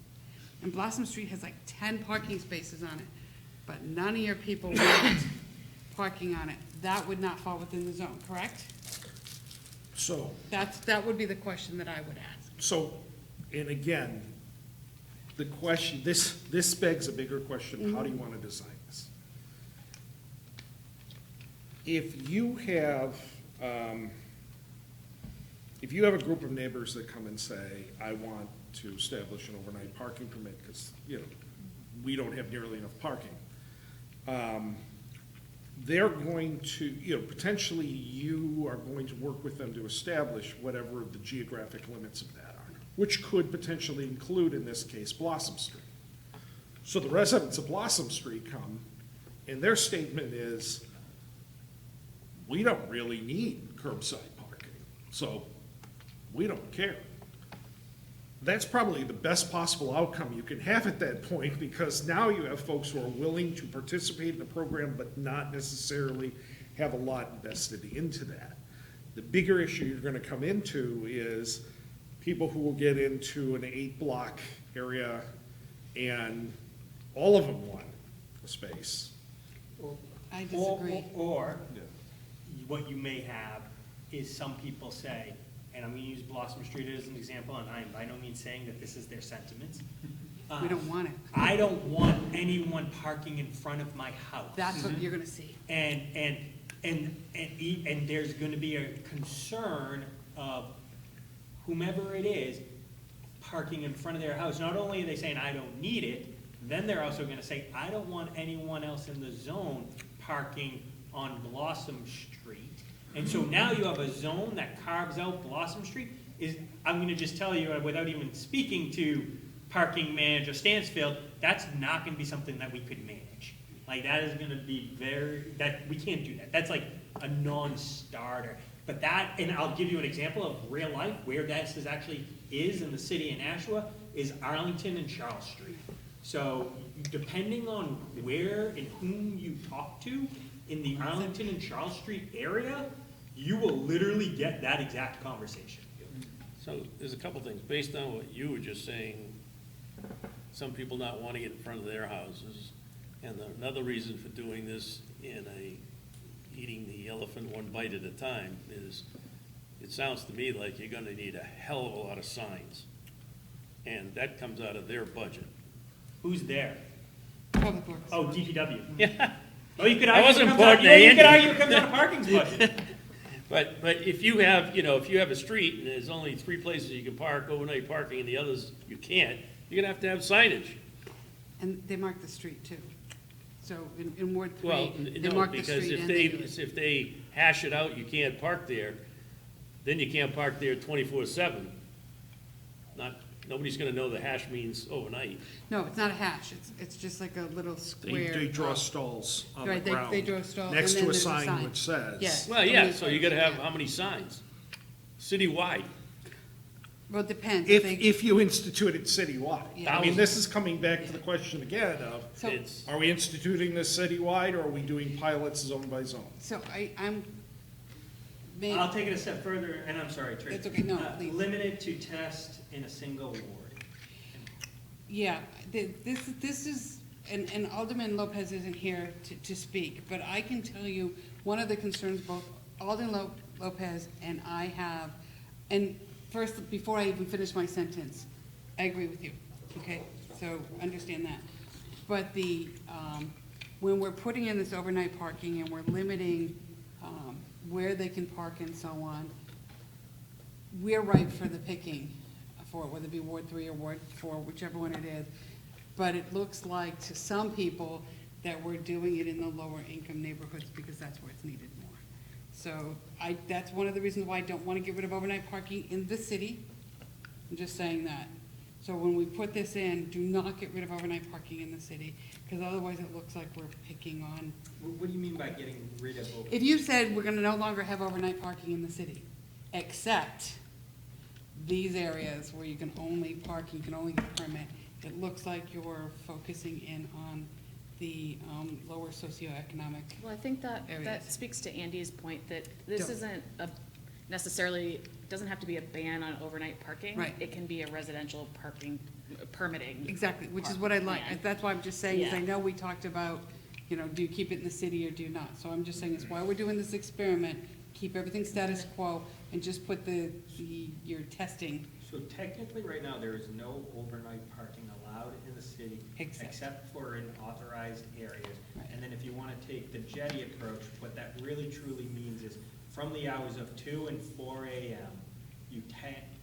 and Blossom Street has like 10 parking spaces on it, but none of your people want parking on it. That would not fall within the zone, correct? So, That would be the question that I would ask. so, and again, the question, this begs a bigger question, how do you want to design this? If you have a group of neighbors that come and say, I want to establish an overnight parking permit because, we don't have nearly enough parking, they're going to, potentially you are going to work with them to establish whatever the geographic limits of that are, which could potentially include, in this case, Blossom Street. So the residents of Blossom Street come, and their statement is, we don't really need curbside parking, so we don't care. That's probably the best possible outcome you can have at that point, because now you have folks who are willing to participate in the program but not necessarily have a lot invested into that. The bigger issue you're gonna come into is people who will get into an 8-block area and all of them want a space. I disagree. Or Yeah. what you may have is some people say, and I'm gonna use Blossom Street as an example, and I am by no means saying that this is their sentiments. We don't want it. I don't want anyone parking in front of my house. That's what you're gonna see. And there's gonna be a concern of whomever it is parking in front of their house. Not only are they saying, I don't need it, then they're also gonna say, I don't want anyone else in the zone parking on Blossom Street. And so now you have a zone that carves out Blossom Street. I'm gonna just tell you, without even speaking to parking manager Stansfield, that's not gonna be something that we could manage. Like, that is gonna be we can't do that. That's like a non-starter. But and I'll give you an example of real life, where this is in the city of Nashua, is Arlington and Charles Street. So depending on where and whom you talk to in the Arlington and Charles Street area, you will literally get that exact conversation. So there's a couple things, based on what you were just saying, some people not wanting it in front of their houses. And another reason for doing this eating the elephant one bite at a time is, it sounds to me like you're gonna need a hell of a lot of signs. And that comes out of their budget. Who's there? Public Works. Oh, DPW. Yeah. Oh, you could I argue wasn't it comes out, important to you could Andy. argue it comes out of parking's budget. But if you have, if you have a street and there's only 3 places you can park, overnight parking, and the others you can't, you're gonna have signage. And they mark the street too. So in Ward Well, 3, they no, mark the because street if and they, they do it. if they hash it out, you can't park there, then you can't park there 24/7. Not, Nobody's gonna know the hash means overnight. No, it's not a hash, it's just like a little square. They draw stalls on the Right, they ground. draw stalls, Next and then to a there's a sign sign. which says. Yeah. Well, yeah, so you gotta have how many signs? Citywide. Well, it depends. If you institute it citywide. Yeah. I mean, this is coming back to the question again of, So, It's, are we instituting this citywide, or are we doing pilots zone by zone? so I'm, I'll take it a step further, and I'm sorry, Trish. It's okay. No, please. Limited to test in a single ward. yeah, this is, and Alderman Lopez isn't here to speak, but I can tell you, one of the concerns both Alderman Lopez and I have, and first, before I even finish my sentence, I agree with you, okay? So understand that. But when we're putting in this overnight parking and we're limiting where they can park and so on, we're ripe for the picking for it, whether it be Ward 3 or Ward 4, whichever one it is. But it looks like to some people that we're doing it in the lower income neighborhoods because that's where it's needed more. So that's one of the reasons why I don't want to get rid of overnight parking in the city. I'm just saying that. So when we put this in, do not get rid of overnight parking in the city, because otherwise it looks like we're picking on. What do you mean by getting rid of overnight? If you said we're gonna no longer have overnight parking in the city, except these areas where you can only park, you can only get a permit, it looks like you're focusing in on the lower socioeconomic. Well, I think that Areas. speaks to Andy's point that this Don't. isn't necessarily, doesn't have to be a ban on overnight parking. Right. It can be a residential parking, permitting. Exactly, which is what I like. Yeah. That's why I'm just saying, is I Yeah. know we talked about, do you keep it in the city or do you not? So I'm just saying, it's why we're doing this experiment, keep everything status quo, and just put your testing. So technically, right now, there is no overnight parking allowed in the city Except. except for in authorized areas. Right. And then if you want to take the jetty approach, what that really truly means is from the hours of 2 and 4 a.m., you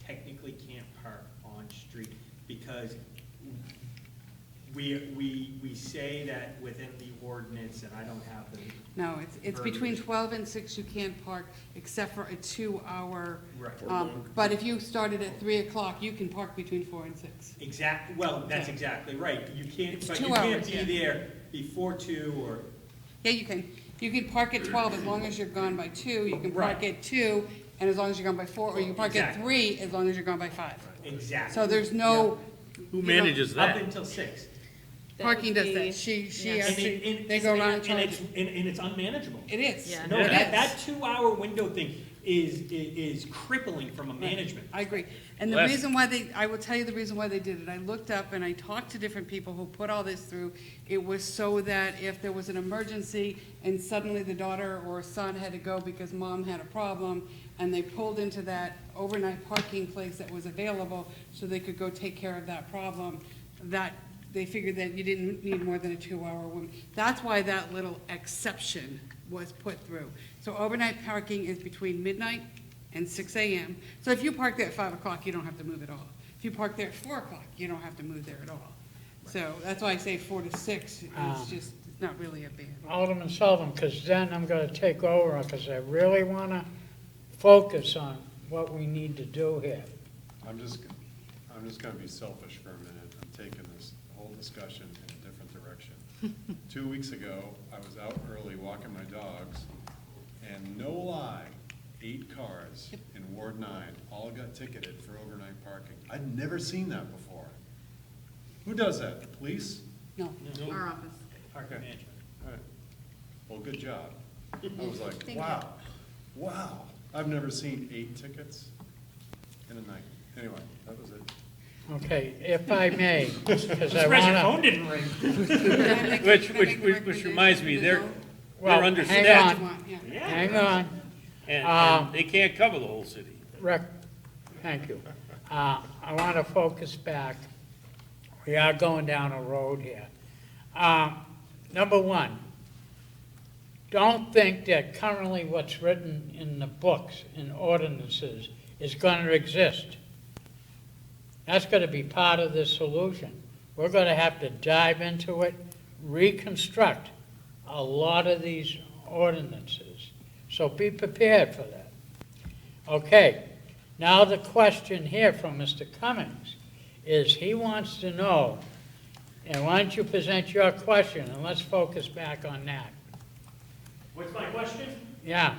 technically can't park on street because we say that within the ordinance, and I don't have the. No, it's between 12 and 6 you can't park, except for a 2-hour. Right. But if you started at 3 o'clock, you can park between 4 and 6. Exactly, well, that's Yeah. exactly right. You can't, It's but 2 you can't hours, be yeah. there before 2 or. Yeah, you can. You can park at 12 as long as you're gone by 2. You can park Right. at 2 and as long as you're gone by 4, or you can park at Exactly. 3 as long as you're gone by 5. Exactly. So there's no. who you know, manages Up that? until 6. That Parking would does be- that. She yeah. actually, they go around and charge. And it's unmanageable. It is. Yeah. No, It that is. 2-hour window thing is crippling from a management. I agree. And the Less- reason why I will tell you the reason why they did it. I looked up and I talked to different people who put all this through. It was so that if there was an emergency and suddenly the daughter or son had to go because mom had a problem, and they pulled into that overnight parking place that was available so they could go take care of that problem, that they figured that you didn't need more than a 2-hour window. That's why that little exception was put through. So overnight parking is between midnight and 6 a.m. So if you park there at 5 o'clock, you don't have to move at all. If you park there at 4 o'clock, you don't have to move there at all. So that's why I say 4 to 6 is just, it's not really a ban. Alderman Sullivan, because then I'm gonna take over, because I really wanna focus on what we need to do here. I'm just gonna be selfish for a minute. I'm taking this whole discussion in a different direction. 2 weeks ago, I was out early walking my dogs, and no lie, 8 cars in Ward 9 all got ticketed for overnight parking. I'd never seen that before. Who does that? The police? No, No. our office. Park Okay. management. All right. Well, good job. I was like, Thank you. wow. I've never seen 8 tickets in a night. Anyway, that was it. Okay, if I may, because I Surprised your wanna, phone didn't ring. Which reminds me, they're well, hang understaffed, on, Yeah. hang on. and they can't cover the whole city. Thank you. I want to focus back. We are going down a road here. Number one, don't think that currently what's written in the books and ordinances is going to exist. That's going to be part of the solution. We're going to have to dive into it, reconstruct a lot of these ordinances. So be prepared for that. Okay, now the question here from Mr. Cummings is he wants to know, and why don't you present your question, and let's focus back on that. What's my question? Yeah,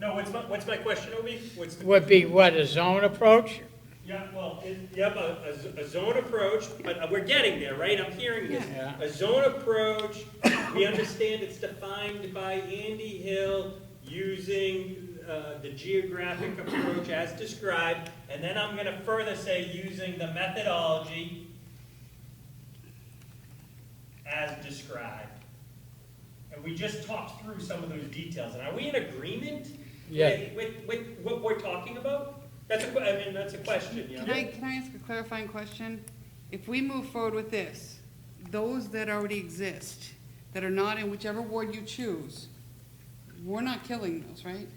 No, what's my question, Obi? What's the? would be what, a zone approach? Yeah, well, a zone approach, but we're getting there, right? I'm hearing this. Yeah. A zone approach, we understand it's defined by Andy Hill using the geographic approach as described, and then I'm gonna further say using the methodology as described. And we just talked through some of those details, and are we in agreement? Yeah. With what we're talking about? That's a question, you know? Can I ask a clarifying question? If we move forward with this, those that already exist, that are not in whichever ward you choose, we're not killing those, right?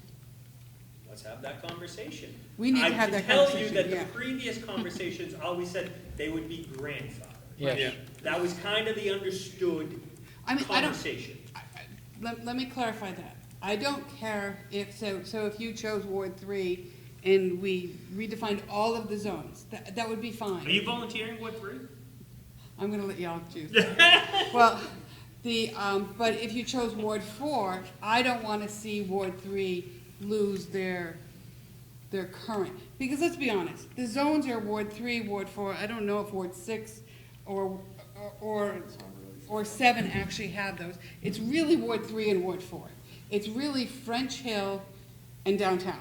Let's have that conversation. We need to have that I can tell you conversation, that yeah. the previous conversations always said they would be grandfathered. Yes. That was kind of the understood I mean, I don't, conversation. let me clarify that. I don't care if, so if you chose Ward 3 and we redefined all of the zones, that would be Are fine. you volunteering Ward 3? I'm gonna let y'all choose. Well, but if you chose Ward 4, I don't wanna see Ward 3 lose their current. Because let's be honest, the zones are Ward 3, Ward 4, I don't know if Ward 6 or 7 actually have those. It's really Ward 3 and Ward 4. It's really French Hill and downtown.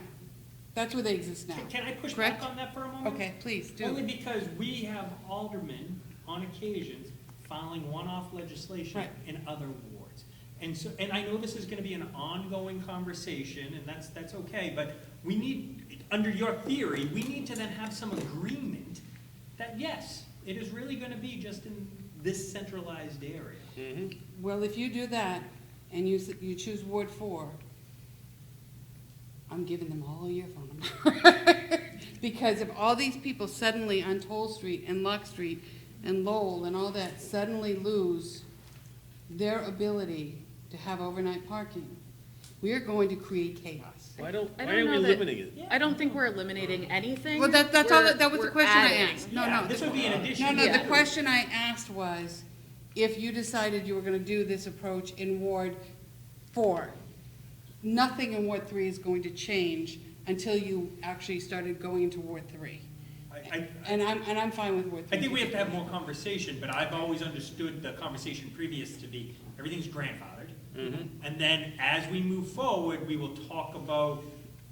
That's where they exist now. Can I push Correct? back on that for a moment? Okay, please, Only do. because we have aldermen, on occasions, filing one-off legislation Right. in other wards. And so, and I know this is gonna be an ongoing conversation, and that's okay, but we need, under your theory, we need to then have some agreement that, yes, it is really gonna be just in this centralized area. Well, if you do that, and you choose Ward 4, I'm giving them all your phone number. Because if all these people suddenly on Toll Street and Lock Street and Lowell and all that suddenly lose their ability to have overnight parking, we are going to create chaos. Why I don't aren't we know that- limiting it? I don't think we're eliminating anything. Well, that's all, that was the We're question I adding. asked. No, Yeah, no. This would be an addition. No, Yeah. the question I asked was, if you decided you were gonna do this approach in Ward 4, nothing in Ward 3 is going to change until you actually started going into Ward 3. And I'm fine with Ward 3. I think we have to have more conversation, but I've always understood the conversation previous to be, everything's grandfathered. And then as we move forward, we will talk about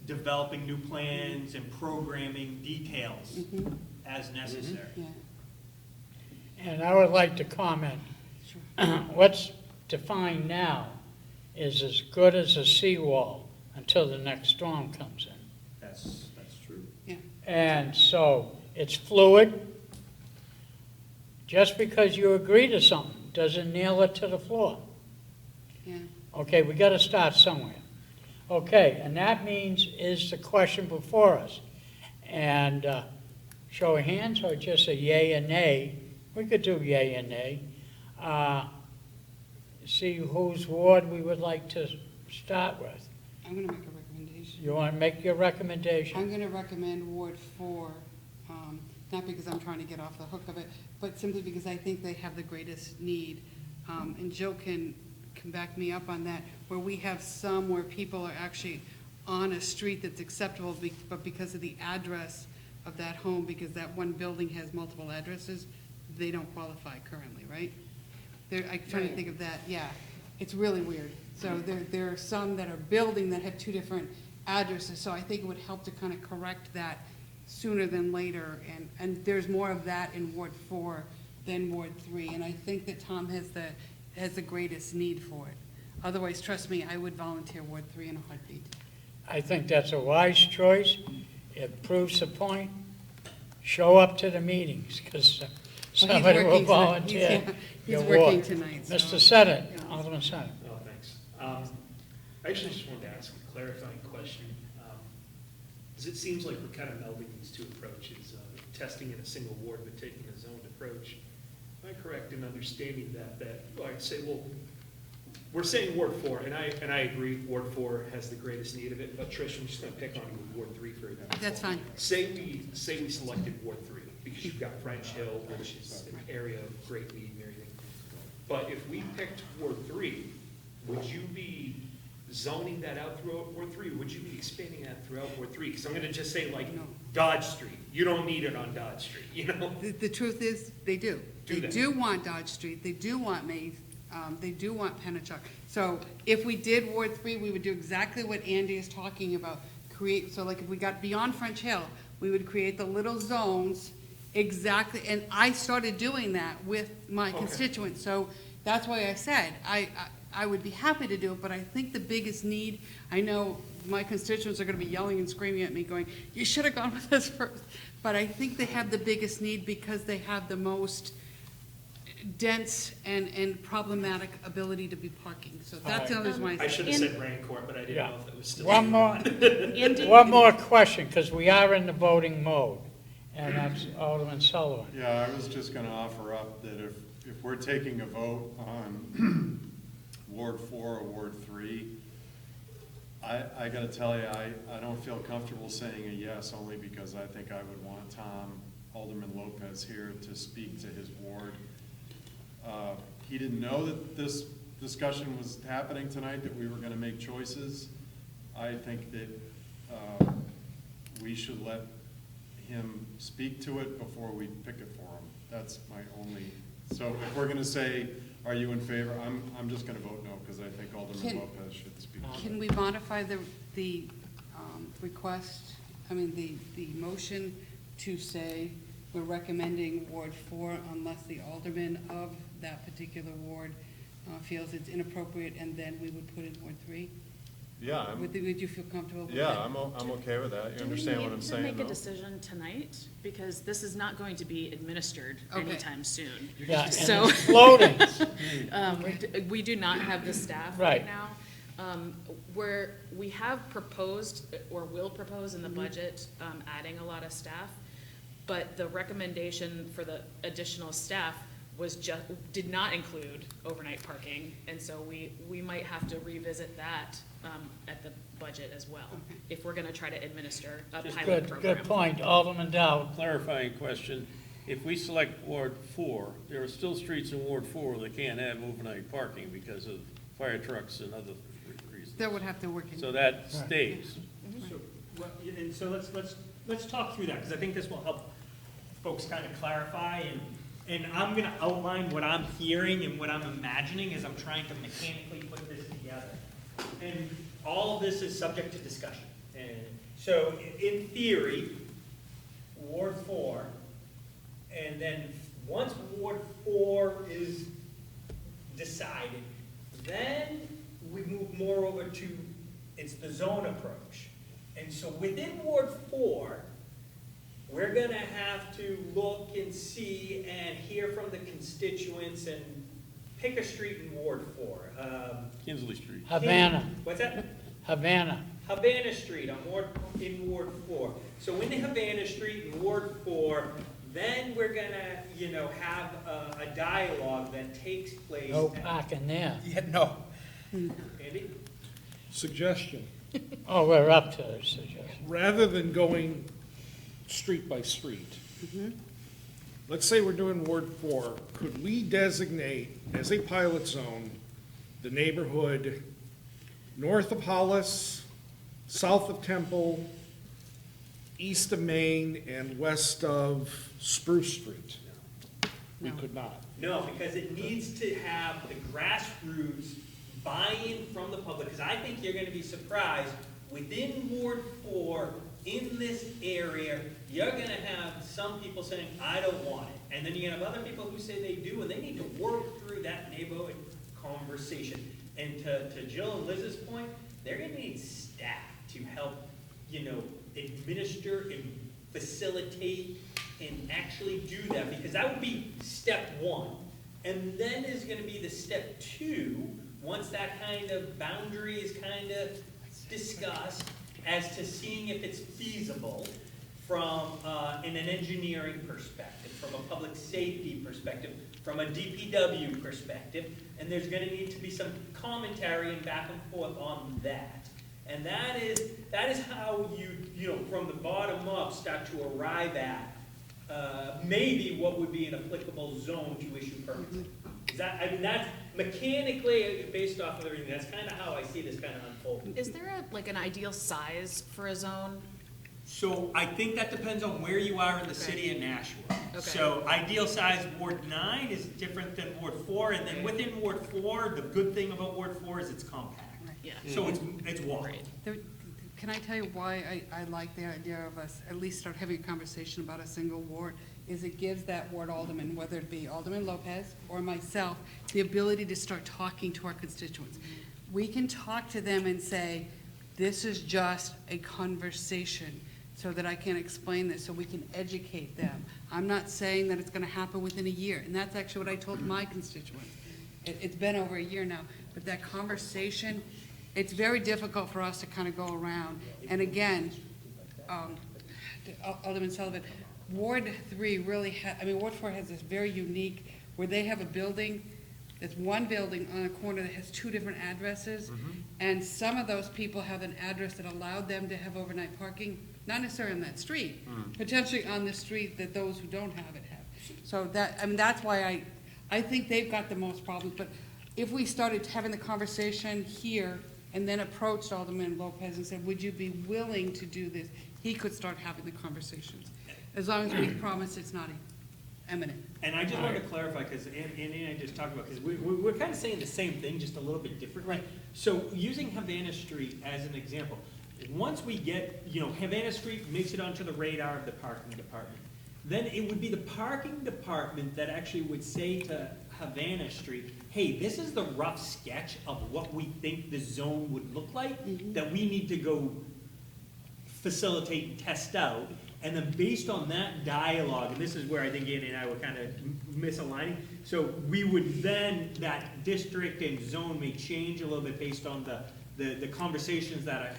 developing new plans and programming details as necessary. Yeah, And I would like to comment, sure. what's defined now is as good as a seawall until the next storm comes in. That's true. Yeah. And so it's fluid. Just because you agree to something doesn't nail it to the floor. Yeah. Okay, we gotta start somewhere. Okay, and that means, is the question before us? And show of hands or just a yay and nay? We could do yay and nay. See whose ward we would like to start with. I'm gonna make a recommendation. You wanna make your recommendation? I'm gonna recommend Ward 4, not because I'm trying to get off the hook of it, but simply because I think they have the greatest need. And Jill can back me up on that, where we have some where people are actually on a street that's acceptable, but because of the address of that home, because that one building has multiple addresses, they don't qualify currently, right? I'm trying to think of that, yeah. It's really weird. So there are some that are building that have 2 different addresses, so I think it would help to kind of correct that sooner than later. And there's more of that in Ward 4 than Ward 3, and I think that Tom has the greatest need for it. Otherwise, trust me, I would volunteer Ward 3 in a heartbeat. I think that's a wise choice. It proves the point. Show up to the meetings, because somebody will working tonight. volunteer. He's your working ward. tonight, so. Mr. Senate, Alderman Senate. Oh, thanks. I actually just wanted to ask a clarifying question. Because it seems like we're kind of melding these two approaches, testing in a single ward but taking a zoned approach. Am I correct in understanding that well, I'd say, well, we're saying Ward 4, and I agree, Ward 4 has the greatest need of it, but Trish, I'm just gonna pick on you with Ward 3 for example. That's fine. Say we selected Ward 3, because you've got French Hill, which is an area of great need and everything. But if we picked Ward 3, would you be zoning that out throughout Ward 3? Would you be expanding that throughout Ward 3? Because I'm gonna just say like No. Dodge Street, you don't need it on Dodge Street, you know? The truth is, they do. Do They they? do want Dodge Street, they do want Maze, they do want Pennachuck. So if we did Ward 3, we would do exactly what Andy is talking about. Create, so like if we got beyond French Hill, we would create the little zones exactly, and I started doing that with my Okay. constituents. So that's why I said, I would be happy to do it, but I think the biggest need, I know my constituents are gonna be yelling and screaming at me, going, you should have gone with this first. But I think they have the biggest need because they have the most dense and problematic ability to be parking. So that's the only reason why I I said. should have said Rancourt, but I didn't Yeah. know if that was still. One more, Andy? one more question, because we are in the voting mode, and that's Alderman Sullivan. Yeah, I was just gonna offer up that if we're taking a vote on Ward 4 or Ward 3, I gotta tell you, I don't feel comfortable saying a yes, only because I think I would want Alderman Lopez here to speak to his ward. He didn't know that this discussion was happening tonight, that we were gonna make choices. I think that we should let him speak to it before we pick it for him. That's my only, so if we're gonna say, are you in favor, I'm just gonna vote no, because I think Alderman Can- Lopez should speak. Can we modify the request, the motion to say we're recommending Ward 4 unless the alderman of that particular ward feels it's inappropriate, and then we would put in Ward 3? Yeah, Would you feel comfortable with that? yeah, I'm okay with that. You understand what I'm Do saying, we need to make though? a decision tonight? Because this is not going to be administered Okay. anytime soon. Yeah, and So- it's floating. We do not have the staff Right. right now. Where we have proposed, or will propose in the budget, adding a lot of staff, but the recommendation for the additional staff was did not include overnight parking, and so we might have to revisit that at the budget as well, Okay. if we're gonna try to administer a Just pilot Good, program. good point. Alderman Dowd. Clarifying question, if we select Ward 4, there are still streets in Ward 4 that can't have overnight parking because of fire trucks and other reasons. That would have to work in. So that stays. So, well, and so let's talk through that, because I think this will help folks kind of clarify, and I'm gonna outline what I'm hearing and what I'm imagining as I'm trying to mechanically put this together. And all of this is subject to discussion. And so, in theory, Ward 4, and then once Ward 4 is decided, then we move more over to, it's the zone approach. And so within Ward 4, we're gonna have to look and see and hear from the constituents and pick a street in Ward 4. Kinsley Street. Havana, What's that? Havana. Havana Street in Ward 4. So in the Havana Street in Ward 4, then we're gonna, have a dialogue that takes place. No parking there. Yeah, no. Andy? Suggestion, Oh, we're up to the suggestion. rather than going street by street, let's say we're doing Ward 4, could we designate as a pilot zone the neighborhood north of Hollis, south of Temple, east of Main, and west of Spruce Street? We could not. No, because it needs to have the grassroots buy-in from the public, because I think you're gonna be surprised, within Ward 4, in this area, you're gonna have some people saying, I don't want it. And then you're gonna have other people who say they do, and they need to work through that neighborhood conversation. And to Jill and Liz's point, they're gonna need staff to help, administer and facilitate and actually do that, because that would be step 1. And then is gonna be the step 2, once that kind of boundary is kind of discussed, as to seeing if it's feasible from in an engineering perspective, from a public safety perspective, from a DPW perspective, and there's gonna need to be some commentary and back and forth on that. And that is how you from the bottom up, start to arrive at maybe what would be an applicable zone to issue permits. Is that, I mean, that's mechanically, based off of everything, that's kind of how I see this kind of unfolding. Is there like an ideal size for a zone? So I think that depends on where you are in the city of Nashua. Okay. So ideal size Ward 9 is different than Ward 4, and then within Ward 4, the good thing about Ward 4 is it's compact. Yeah. So it's walkable. Right. Can I tell you why I like the idea of us at least start having a conversation about a single ward? Is it gives that ward alderman, whether it be Alderman Lopez or myself, the ability to start talking to our constituents. We can talk to them and say, this is just a conversation, so that I can explain this, so we can educate them. I'm not saying that it's gonna happen within a year, and that's actually what I told my constituents. It's been over a year now, but that conversation, it's very difficult for us to kind of go around. And again, Alderman Sullivan, Ward 3 really Ward 4 has this very unique, where they have a building, there's one building on a corner that has two different addresses, and some of those people have an address that allowed them to have overnight parking, not necessarily on that street, potentially on the street that those who don't have it have. So that, that's why I think they've got the most problems, but if we started having the conversation here and then approached Alderman Lopez and said, would you be willing to do this? He could start having the conversations, as long as we promise it's not imminent. And I just wanted to clarify, because Andy and I just talked about, because we're kind of saying the same thing, just a little bit different. Right. So using Havana Street as an example, once we get, Havana Street makes it onto the radar of the parking department, then it would be the parking department that actually would say to Havana Street, hey, this is the rough sketch of what we think the zone would look like, that we need to go facilitate and test out. And then based on that dialogue, and this is where I think Andy and I were kind of misaligning, so we would then, that district and zone may change a little bit based on the conversations that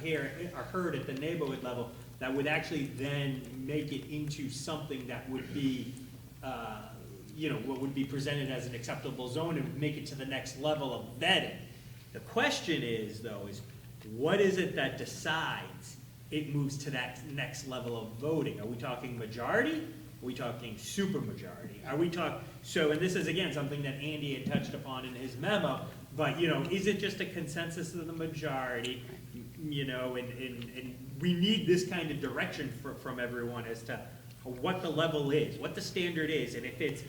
are heard at the neighborhood level, that would actually then make it into something that would be, what would be presented as an acceptable zone and make it to the next level of vetting. The question is, though, is what is it that decides it moves to that next level of voting? Are we talking majority? Are we talking supermajority? Are we so, and this is again something that Andy had touched upon in his memo, but is it just a consensus of the majority? And we need this kind of direction from everyone as to what the level is, what the standard is, and if it's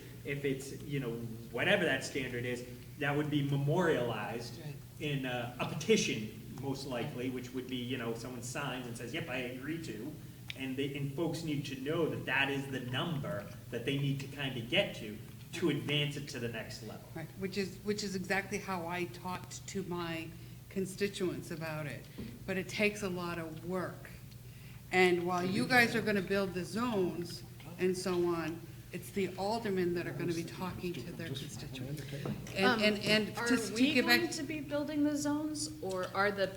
whatever that standard is, that would be memorialized in a petition, most likely, which would be, someone signs and says, yep, I agree to, and folks need to know that that is the number that they need to kind of get to advance it to the next level. Right, which is exactly how I talked to my constituents about it, but it takes a lot of work. And while you guys are gonna build the zones and so on, it's the aldermen that are gonna be talking to their constituents. And Are just to we get back, going to be building the zones, or are the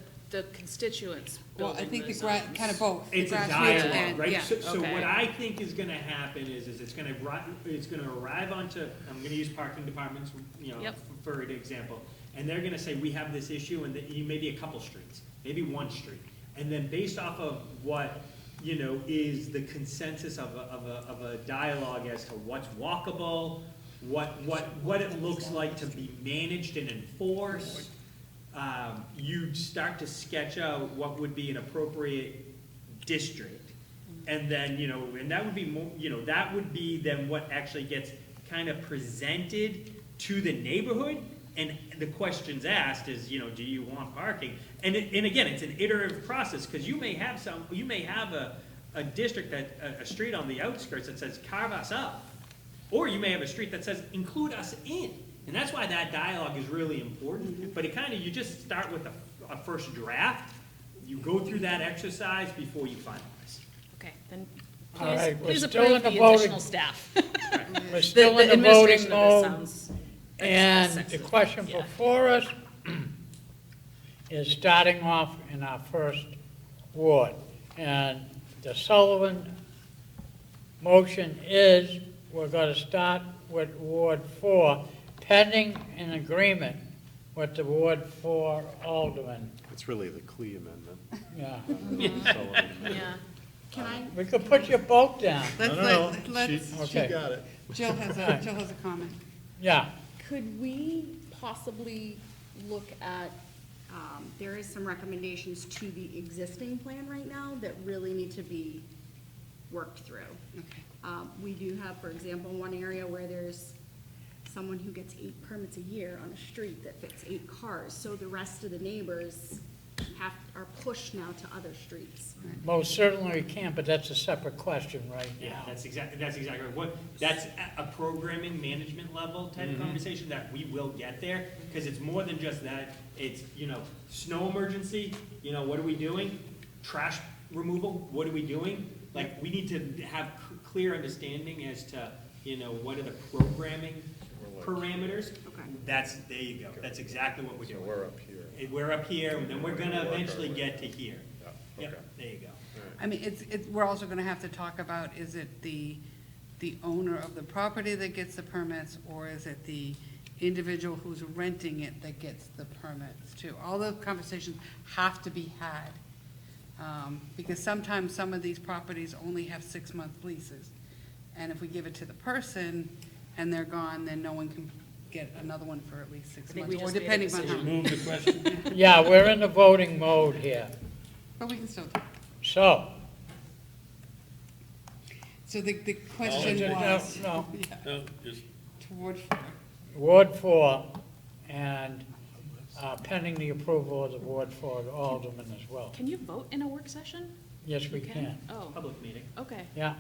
constituents well, I building think the the zones? kind of both. It's a grassroots dialogue, and- right? yeah. So Okay. what I think is gonna happen is it's gonna arrive onto, I'm gonna use parking departments, Yep. for an example. And they're gonna say, we have this issue, and maybe a couple streets, maybe one street. And then based off of what, is the consensus of a dialogue as to what's walkable, what it looks like to be managed and enforced, you'd start to sketch out what would be an appropriate district. And then, and that would be more, that would be then what actually gets kind of presented to the neighborhood. And the questions asked is, do you want parking? And again, it's an iterative process, because you may have a district a street on the outskirts that says carve us up. Or you may have a street that says include us in. And that's why that dialogue is really important. But you just start with a first draft. You go through that exercise before you finalize. Okay, then All right, we're please still in approve the the voting. additional staff. We're still in the voting administration of this mode. sounds And sexy. the question Yeah. before us is starting off in our first ward. And the Sullivan motion is, we're gonna start with Ward 4, pending an agreement with the Ward 4 alderman. It's really the Clee amendment. Yeah. Yeah. Can I? We could put your boat down. Let's, Okay. Jill has a comment. Yeah, Could we possibly look at, there is some recommendations to the existing plan right now that really need to be worked through. Okay. We do have, for example, one area where there's someone who gets 8 permits a year on a street that fits 8 cars, so the rest of the neighbors are pushed now to other streets. most certainly we can, but that's a separate question right Yeah, now. that's exactly right. That's a programming management level type of conversation that we will get there, because it's more than just that. It's, snow emergency, what are we doing? Trash removal, what are we doing? Like, we need to have clear understanding as to, what are the programming parameters? Okay. There you go. That's exactly what we're So doing. we're up here. We're up here, and then we're gonna Work our eventually way. get to here. Yeah, okay. Yep, there you go. I mean, we're also gonna have to talk about, is it the owner of the property that gets the permits, or is it the individual who's renting it that gets the permits too? All those conversations have to be had. Because sometimes some of these properties only have 6-month leases. And if we give it to the person and they're gone, then no one can get another one for at least 6 think months, we or just made a depending on decision. how. Move the question. Yeah, we're in the voting mode here. But we can still do. So, So the question no, was. no. Yeah, No, just, toward 4. Ward 4, and pending the approval of the Ward 4 alderman as well. Can you vote in a work session? Yes, we You can. Oh, Public meeting. okay. Yeah.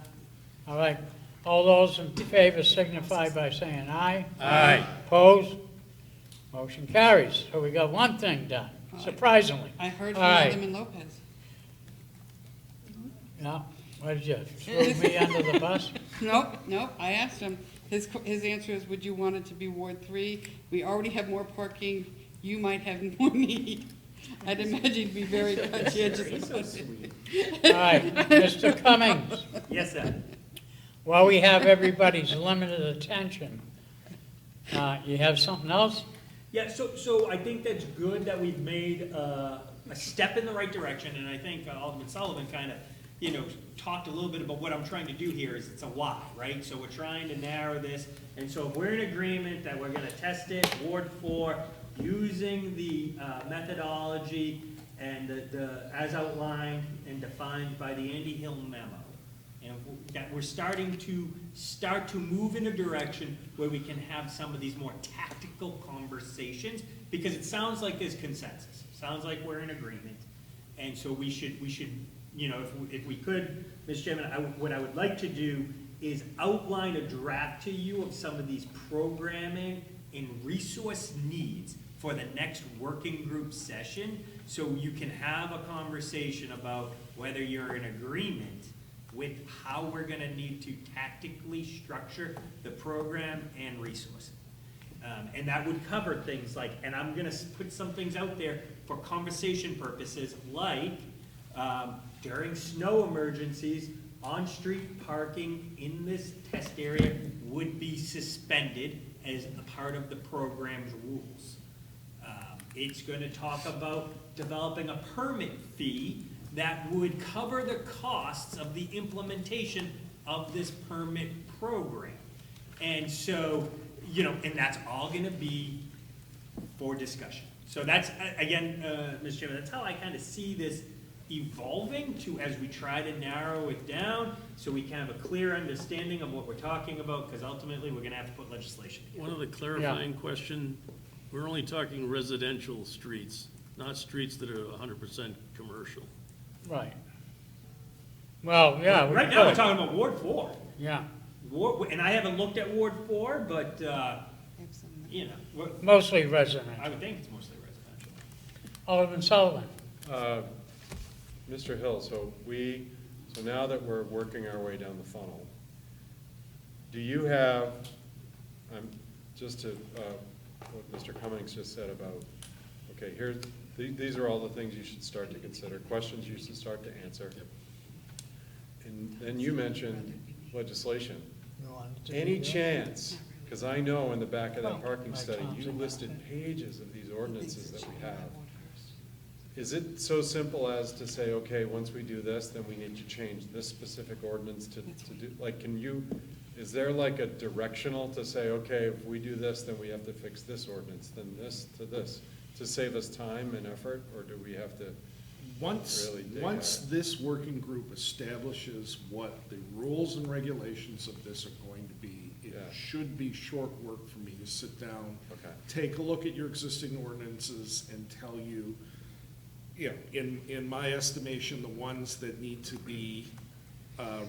All right. All those in favor signify by saying aye. Aye. Opposed? Motion carries. So we got one thing done, surprisingly. I heard All from right. Alderman Lopez. Yeah, what did you, throw me under the bus? Nope, I asked him. His answer is, would you want it to be Ward 3? We already have more parking, you might have more need. I'd imagine he'd be very conscientious about it. All right, Mr. Cummings, Yes, sir. while we have everybody's limited attention, you have something else? Yeah, so I think that's good that we've made a step in the right direction, and I think Alderman Sullivan kind of, talked a little bit about what I'm trying to do here is it's a why, right? So we're trying to narrow this, and so if we're in agreement that we're gonna test it, Ward 4, using the methodology and the as outlined and defined by the Andy Hill memo, and that we're starting to move in a direction where we can have some of these more tactical conversations, because it sounds like there's consensus. Sounds like we're in agreement. And so we should, if we could, Mr. Chairman, what I would like to do is outline a draft to you of some of these programming and resource needs for the next working group session, so you can have a conversation about whether you're in agreement with how we're gonna need to tactically structure the program and resource. And that would cover things like, and I'm gonna put some things out there for conversation purposes, like during snow emergencies, on-street parking in this test area would be suspended as a part of the program's rules. It's gonna talk about developing a permit fee that would cover the costs of the implementation of this permit program. And so, and that's all gonna be for discussion. So that's, again, Mr. Chairman, that's how I kind of see this evolving to, as we try to narrow it down, so we can have a clear understanding of what we're talking about, because ultimately, we're gonna have to put legislation together. one other clarifying question. We're only talking residential streets, not streets that are 100% commercial. Right. Well, yeah, we Right now, we're could. talking about Ward 4. Yeah, And I haven't looked at Ward 4, but, mostly I residential. would think it's mostly residential. Alderman Sullivan? Mr. Hill, so now that we're working our way down the funnel, do you have, just to, what Mr. Cummings just said about, okay, these are all the things you should start to consider, questions you should start to answer. And then you mentioned legislation. Any chance, because I know in the back of that parking study, you listed pages of these ordinances that we have. Is it so simple as to say, okay, once we do this, then we need to change this specific ordinance to do, like, is there like a directional to say, okay, if we do this, then we have to fix this ordinance, then this, to save us time and effort, or do we have to? Once, Really dig once at it. this working group establishes what the rules and regulations of this are going to be, it Yeah. should be short work for me to sit down, Okay. take a look at your existing ordinances and tell you, you know, in my estimation, the ones that need to be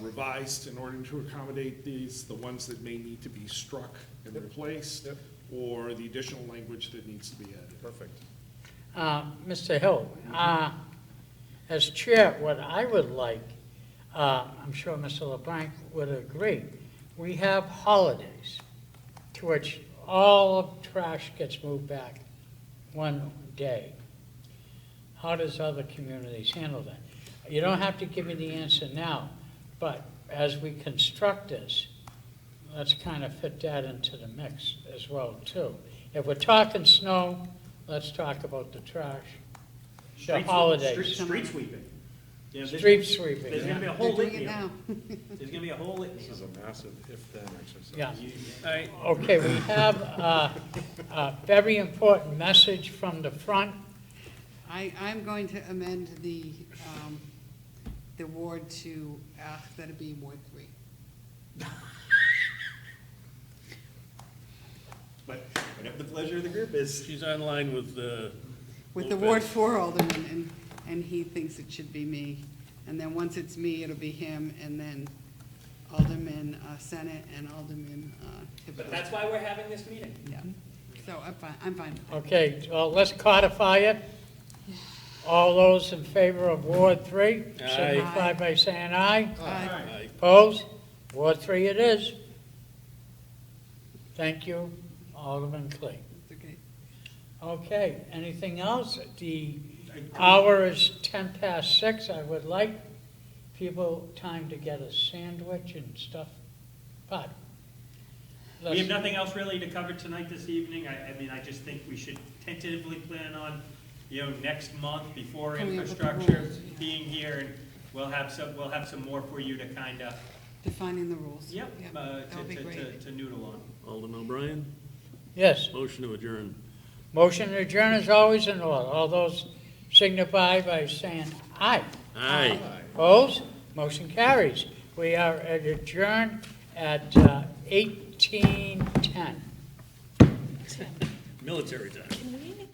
revised in order to accommodate these, the ones that may need to be struck and replaced, Yep. or the additional language that needs to be added. Perfect. Mr. Hill, as chair, what I would like, I'm sure Mr. LeBlanc would agree, we have holidays to which all of trash gets moved back one day. How does other communities handle that? You don't have to give me the answer now, but as we construct this, let's kind of fit that into the mix as well, too. If we're talking snow, let's talk about the trash, the Street sweep- holidays, Street sweeping. You know, there's- street sweeping. There's gonna be a They're whole doing litany it of now. them. There's gonna be a whole litany. This is a massive if-then exercise. Yeah. All right, Okay, we have a very important message from the front. I'm going to amend the ward to ask that it be Ward 3. But whatever the pleasure of the group is. she's online with the. With the Ward 4 alderman, and he thinks it should be me. And then once it's me, it'll be him, and then Alderman Senate and Alderman But Hippo. that's why we're having this meeting. Yeah, so I'm fine with that. Okay, well, let's codify it. All those in favor of Ward 3, signify by saying aye. Aye. Aye. Opposed? Ward 3 it is. Thank you, Alderman Clee. It's okay. Okay, anything else? The hour is 6:10. I would like people time to get a sandwich and stuff, but We have let's, nothing else really to cover tonight this evening. I mean, I just think we should tentatively plan on, next month before Coming up with the infrastructure rules, yeah. being here, and we'll have some more for you to kind of, Defining the rules. yep, That would be great. to noodle on. Alderman O'Brien, yes, motion to adjourn. motion to adjourn is always in order. All those signify by saying aye. Aye. Opposed? Motion carries. We are adjourned at 18:10. Military time. Can we